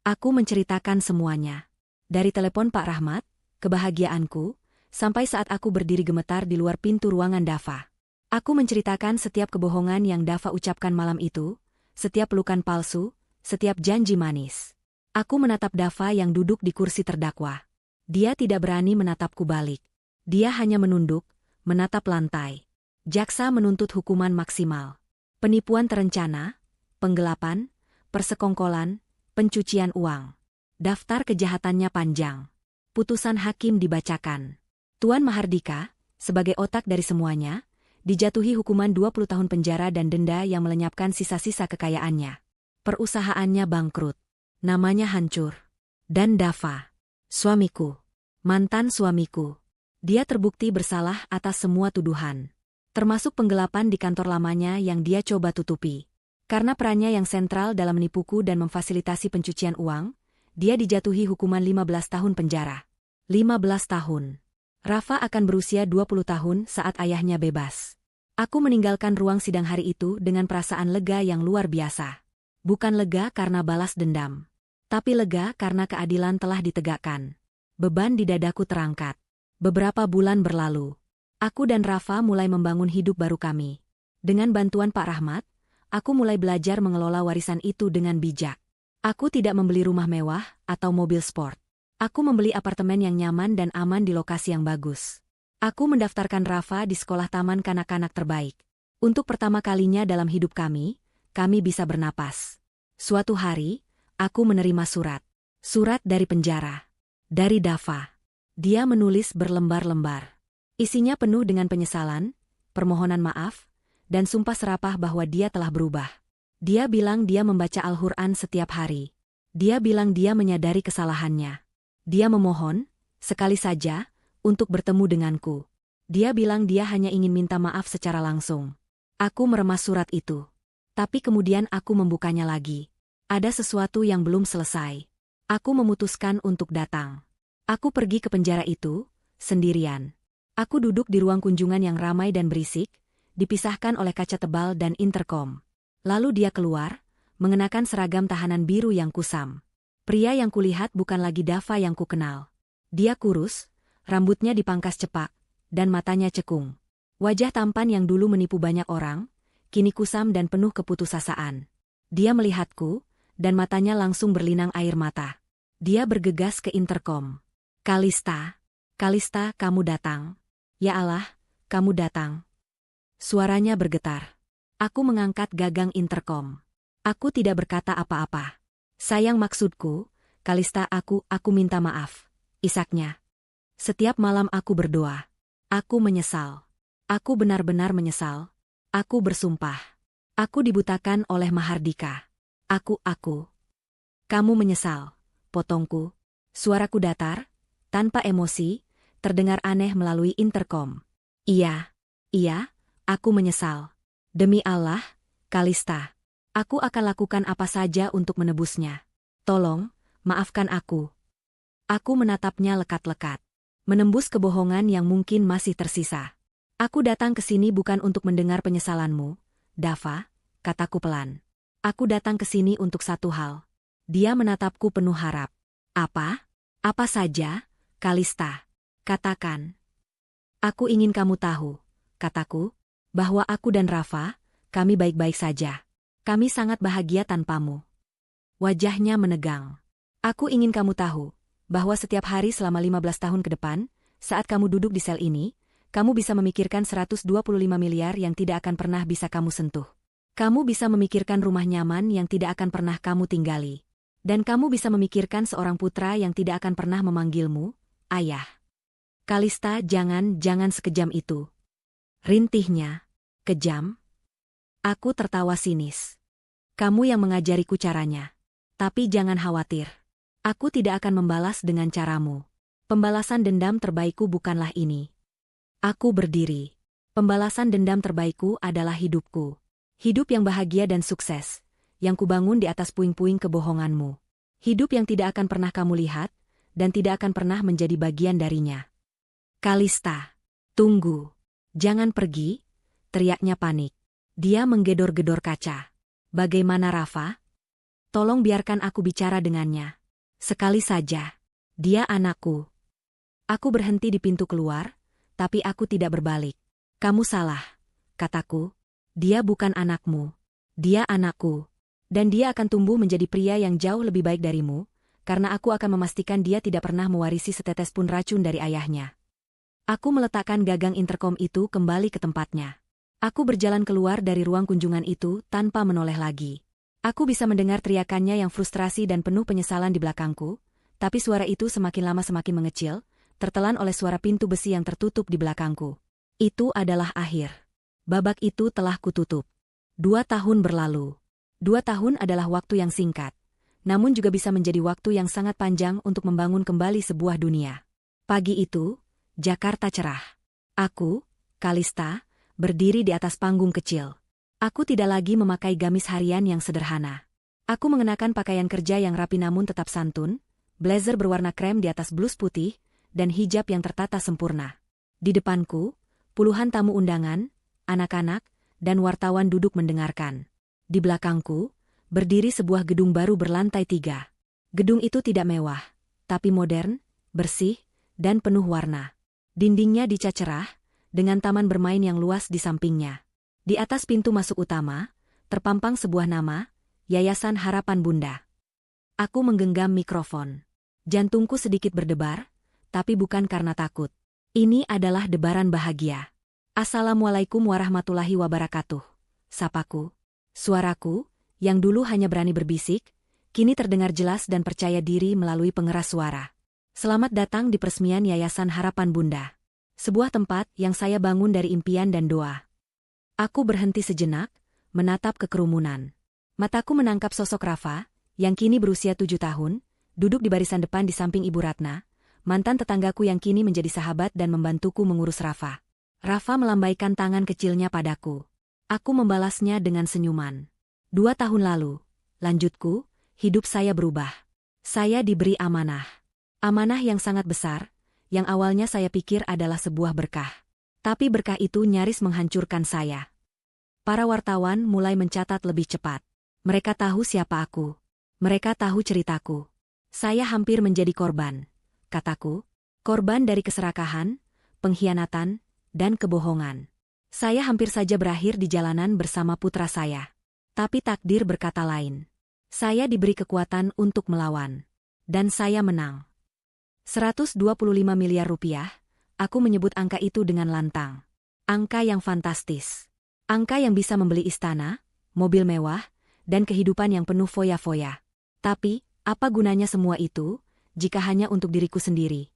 Aku menceritakan semuanya. Dari telepon Pak Rahmat, kebahagiaanku, sampai saat aku berdiri gemetar di luar pintu ruangan Dava. Aku menceritakan setiap kebohongan yang Dava ucapkan malam itu, setiap pelukan palsu, setiap janji manis. Aku menatap Dava yang duduk di kursi terdakwa. Dia tidak berani menatapku balik. Dia hanya menunduk, menatap lantai. Jaksa menuntut hukuman maksimal. Penipuan terencana, penggelapan, persekongkolan, pencucian uang. Daftar kejahatannya panjang. Putusan hakim dibacakan. Tuan Mahardika, sebagai otak dari semuanya, dijatuhi hukuman 20 tahun penjara dan denda yang melenyapkan sisa-sisa kekayaannya. Perusahaannya bangkrut. Namanya hancur. Dan Dava, suamiku, mantan suamiku. Dia terbukti bersalah atas semua tuduhan. Termasuk penggelapan di kantor lamanya yang dia coba tutupi. Karena perannya yang sentral dalam menipuku dan memfasilitasi pencucian uang, dia dijatuhi hukuman 15 tahun penjara. 15 tahun. Rafa akan berusia 20 tahun saat ayahnya bebas. Aku meninggalkan ruang sidang hari itu dengan perasaan lega yang luar biasa. Bukan lega karena balas dendam. Tapi lega karena keadilan telah ditegakkan. Beban di dadaku terangkat. Beberapa bulan berlalu. Aku dan Rafa mulai membangun hidup baru kami. Dengan bantuan Pak Rahmat, aku mulai belajar mengelola warisan itu dengan bijak. Aku tidak membeli rumah mewah atau mobil sport. Aku membeli apartemen yang nyaman dan aman di lokasi yang bagus. Aku mendaftarkan Rafa di sekolah taman kanak-kanak terbaik. Untuk pertama kalinya dalam hidup kami bisa bernapas. Suatu hari, aku menerima surat. Surat dari penjara. Dari Dava. Dia menulis berlembar-lembar. Isinya penuh dengan penyesalan, permohonan maaf, dan sumpah serapah bahwa dia telah berubah. Dia bilang dia membaca Al-Quran setiap hari. Dia bilang dia menyadari kesalahannya. Dia memohon, sekali saja, untuk bertemu denganku. Dia bilang dia hanya ingin minta maaf secara langsung. Aku meremas surat itu. Tapi kemudian aku membukanya lagi. Ada sesuatu yang belum selesai. Aku memutuskan untuk datang. Aku pergi ke penjara itu, sendirian. Aku duduk di ruang kunjungan yang ramai dan berisik, dipisahkan oleh kaca tebal dan interkom. Lalu dia keluar, mengenakan seragam tahanan biru yang kusam. Pria yang kulihat bukan lagi Dava yang kukenal. Dia kurus, rambutnya dipangkas cepak, dan matanya cekung. Wajah tampan yang dulu menipu banyak orang, kini kusam dan penuh keputusasaan. Dia melihatku, dan matanya langsung berlinang air mata. Dia bergegas ke interkom. Kalista, Kalista, kamu datang. Ya Allah, kamu datang. Suaranya bergetar. Aku mengangkat gagang interkom. Aku tidak berkata apa-apa. Sayang, maksudku, Kalista, aku minta maaf. Isaknya. Setiap malam aku berdoa. Aku menyesal. Aku benar-benar menyesal. Aku bersumpah. Aku dibutakan oleh Mahardika. Aku. Kamu menyesal, potongku. Suaraku datar, tanpa emosi, terdengar aneh melalui interkom. Iya, aku menyesal. Demi Allah, Kalista. Aku akan lakukan apa saja untuk menebusnya. Tolong, maafkan aku. Aku menatapnya lekat-lekat. Menembus kebohongan yang mungkin masih tersisa. Aku datang ke sini bukan untuk mendengar penyesalanmu, Dava, kataku pelan. Aku datang ke sini untuk satu hal. Dia menatapku penuh harap. Apa? Apa saja, Kalista? Katakan. Aku ingin kamu tahu, kataku, bahwa aku dan Rafa, kami baik-baik saja. Kami sangat bahagia tanpamu. Wajahnya menegang. Aku ingin kamu tahu, bahwa setiap hari selama 15 tahun ke depan, saat kamu duduk di sel ini, kamu bisa memikirkan 125 miliar yang tidak akan pernah bisa kamu sentuh. Kamu bisa memikirkan rumah nyaman yang tidak akan pernah kamu tinggali. Dan kamu bisa memikirkan seorang putra yang tidak akan pernah memanggilmu, ayah. Kalista, jangan sekejam itu. Rintihnya. Kejam? Aku tertawa sinis. Kamu yang mengajariku caranya. Tapi jangan khawatir. Aku tidak akan membalas dengan caramu. Pembalasan dendam terbaikku bukanlah ini. Aku berdiri. Pembalasan dendam terbaikku adalah hidupku. Hidup yang bahagia dan sukses, yang kubangun di atas puing-puing kebohonganmu. Hidup yang tidak akan pernah kamu lihat, dan tidak akan pernah menjadi bagian darinya. Kalista, tunggu. Jangan pergi, teriaknya panik. Dia menggedor-gedor kaca. Bagaimana Rafa? Tolong biarkan aku bicara dengannya. Sekali saja. Dia anakku. Aku berhenti di pintu keluar, tapi aku tidak berbalik. Kamu salah, kataku. Dia bukan anakmu. Dia anakku. Dan dia akan tumbuh menjadi pria yang jauh lebih baik darimu, karena aku akan memastikan dia tidak pernah mewarisi setetes pun racun dari ayahnya. Aku meletakkan gagang interkom itu kembali ke tempatnya. Aku berjalan keluar dari ruang kunjungan itu tanpa menoleh lagi. Aku bisa mendengar teriakannya yang frustrasi dan penuh penyesalan di belakangku, tapi suara itu semakin lama semakin mengecil, tertelan oleh suara pintu besi yang tertutup di belakangku. Itu adalah akhir. Babak itu telah kututup. 2 tahun berlalu. 2 tahun adalah waktu yang singkat, namun juga bisa menjadi waktu yang sangat panjang untuk membangun kembali sebuah dunia. Pagi itu, Jakarta cerah. Aku, Kalista, berdiri di atas panggung kecil. Aku tidak lagi memakai gamis harian yang sederhana. Aku mengenakan pakaian kerja yang rapi namun tetap santun, blazer berwarna krem di atas blus putih, dan hijab yang tertata sempurna. Di depanku, puluhan tamu undangan, anak-anak, dan wartawan duduk mendengarkan. Di belakangku, berdiri sebuah gedung baru berlantai 3. Gedung itu tidak mewah, tapi modern, bersih, dan penuh warna. Dindingnya dicat cerah, dengan taman bermain yang luas di sampingnya. Di atas pintu masuk utama, terpampang sebuah nama, Yayasan Harapan Bunda. Aku menggenggam mikrofon. Jantungku sedikit berdebar, tapi bukan karena takut. Ini adalah debaran bahagia. Assalamualaikum warahmatullahi wabarakatuh. Sapaku. Suaraku, yang dulu hanya berani berbisik, kini terdengar jelas dan percaya diri melalui pengeras suara. Selamat datang di peresmian Yayasan Harapan Bunda. Sebuah tempat yang saya bangun dari impian dan doa. Aku berhenti sejenak, menatap ke kerumunan. Mataku menangkap sosok Rafa, yang kini berusia 7 tahun, duduk di barisan depan di samping Ibu Ratna, mantan tetanggaku yang kini menjadi sahabat dan membantuku mengurus Rafa. Rafa melambaikan tangan kecilnya padaku. Aku membalasnya dengan senyuman. 2 tahun lalu, lanjutku, hidup saya berubah. Saya diberi amanah. Amanah yang sangat besar, yang awalnya saya pikir adalah sebuah berkah. Tapi berkah itu nyaris menghancurkan saya. Para wartawan mulai mencatat lebih cepat. Mereka tahu siapa aku. Mereka tahu ceritaku. Saya hampir menjadi korban, kataku. Korban dari keserakahan, pengkhianatan, dan kebohongan. Saya hampir saja berakhir di jalanan bersama putra saya. Tapi takdir berkata lain. Saya diberi kekuatan untuk melawan. Dan saya menang. 125 miliar rupiah, aku menyebut angka itu dengan lantang. Angka yang fantastis. Angka yang bisa membeli istana, mobil mewah, dan kehidupan yang penuh foya-foya. Tapi, apa gunanya semua itu, jika hanya untuk diriku sendiri?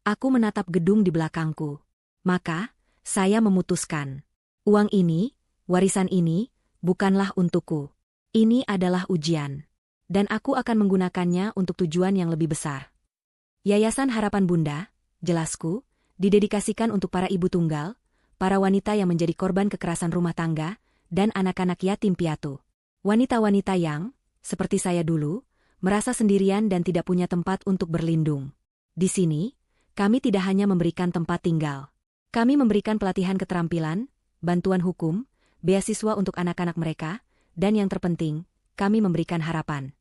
Aku menatap gedung di belakangku. Maka, saya memutuskan. Uang ini, warisan ini, bukanlah untukku. Ini adalah ujian. Dan aku akan menggunakannya untuk tujuan yang lebih besar. Yayasan Harapan Bunda, jelasku, didedikasikan untuk para ibu tunggal, para wanita yang menjadi korban kekerasan rumah tangga, dan anak-anak yatim piatu. Wanita-wanita yang, seperti saya dulu, merasa sendirian dan tidak punya tempat untuk berlindung. Di sini, kami tidak hanya memberikan tempat tinggal. Kami memberikan pelatihan keterampilan, bantuan hukum, beasiswa untuk anak-anak mereka, dan yang terpenting, kami memberikan harapan.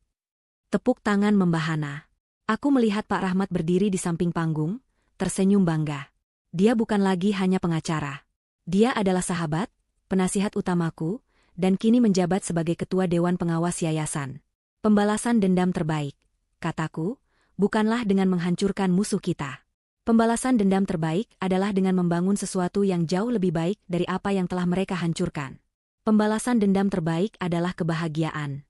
Tepuk tangan membahana. Aku melihat Pak Rahmat berdiri di samping panggung, tersenyum bangga. Dia bukan lagi hanya pengacara. Dia adalah sahabat, penasihat utamaku, dan kini menjabat sebagai ketua Dewan Pengawas Yayasan. Pembalasan dendam terbaik, kataku, bukanlah dengan menghancurkan musuh kita. Pembalasan dendam terbaik adalah dengan membangun sesuatu yang jauh lebih baik dari apa yang telah mereka hancurkan. Pembalasan dendam terbaik adalah kebahagiaan.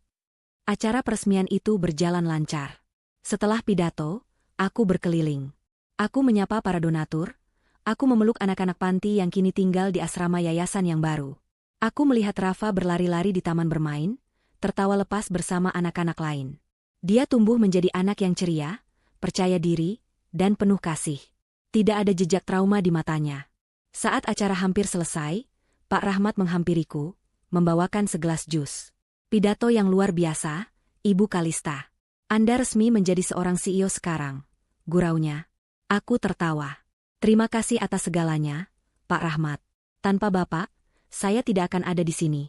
Acara peresmian itu berjalan lancar. Setelah pidato, aku berkeliling. Aku menyapa para donatur. Aku memeluk anak-anak panti yang kini tinggal di asrama yayasan yang baru. Aku melihat Rafa berlari-lari di taman bermain, tertawa lepas bersama anak-anak lain. Dia tumbuh menjadi anak yang ceria, percaya diri, dan penuh kasih. Tidak ada jejak trauma di matanya. Saat acara hampir selesai, Pak Rahmat menghampiriku, membawakan segelas jus. Pidato yang luar biasa, Ibu Kalista. Anda resmi menjadi seorang CEO sekarang, guraunya. Aku tertawa. Terima kasih atas segalanya, Pak Rahmat. Tanpa Bapak, saya tidak akan ada di sini.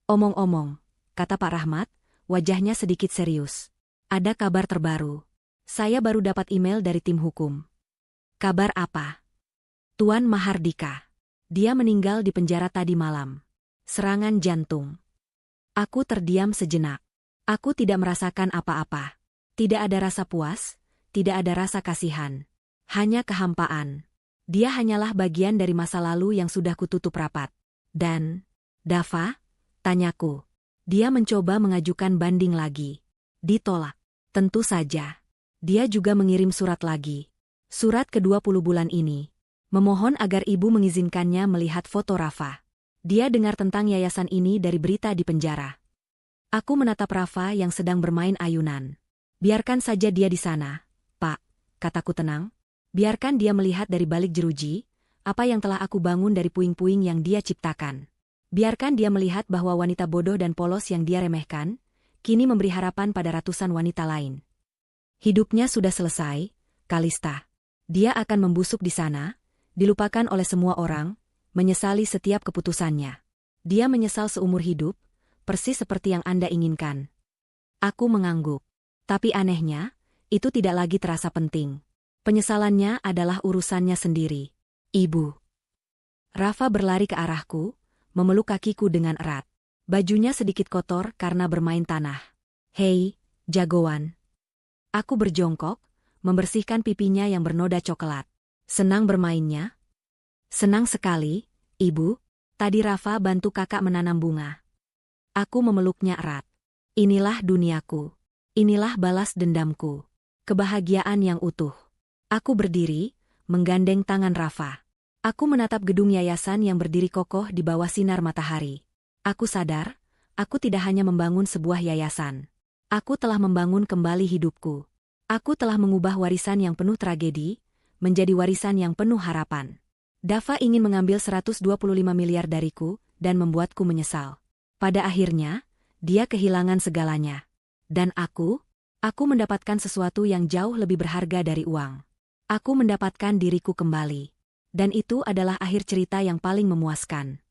Omong-omong, kata Pak Rahmat, wajahnya sedikit serius. Ada kabar terbaru. Saya baru dapat email dari tim hukum. Kabar apa? Tuan Mahardika. Dia meninggal di penjara tadi malam. Serangan jantung. Aku terdiam sejenak. Aku tidak merasakan apa-apa. Tidak ada rasa puas, tidak ada rasa kasihan. Hanya kehampaan. Dia hanyalah bagian dari masa lalu yang sudah kututup rapat. Dan, Dava? Tanyaku. Dia mencoba mengajukan banding lagi. Ditolak. Tentu saja. Dia juga mengirim surat lagi. Surat ke-20 bulan ini. Memohon agar ibu mengizinkannya melihat foto Rafa. Dia dengar tentang yayasan ini dari berita di penjara. Aku menatap Rafa yang sedang bermain ayunan. Biarkan saja dia di sana, Pak, kataku tenang. Biarkan dia melihat dari balik jeruji, apa yang telah aku bangun dari puing-puing yang dia ciptakan. Biarkan dia melihat bahwa wanita bodoh dan polos yang dia remehkan, kini memberi harapan pada ratusan wanita lain. Hidupnya sudah selesai, Kalista. Dia akan membusuk di sana, dilupakan oleh semua orang, menyesali setiap keputusannya. Dia menyesal seumur hidup, persis seperti yang Anda inginkan. Aku mengangguk. Tapi anehnya, itu tidak lagi terasa penting. Penyesalannya adalah urusannya sendiri. Ibu. Rafa berlari ke arahku, memeluk kakiku dengan erat. Bajunya sedikit kotor karena bermain tanah. Hei, jagoan. Aku berjongkok, membersihkan pipinya yang bernoda coklat. Senang bermainnya? Senang sekali, Ibu. Tadi Rafa bantu kakak menanam bunga. Aku memeluknya erat. Inilah duniaku. Inilah balas dendamku. Kebahagiaan yang utuh. Aku berdiri, menggandeng tangan Rafa. Aku menatap gedung yayasan yang berdiri kokoh di bawah sinar matahari. Aku sadar, aku tidak hanya membangun sebuah yayasan. Aku telah membangun kembali hidupku. Aku telah mengubah warisan yang penuh tragedi, menjadi warisan yang penuh harapan. Dava ingin mengambil 125 miliar dariku dan membuatku menyesal. Pada akhirnya, dia kehilangan segalanya. Dan aku mendapatkan sesuatu yang jauh lebih berharga dari uang. Aku mendapatkan diriku kembali. Dan itu adalah akhir cerita yang paling memuaskan.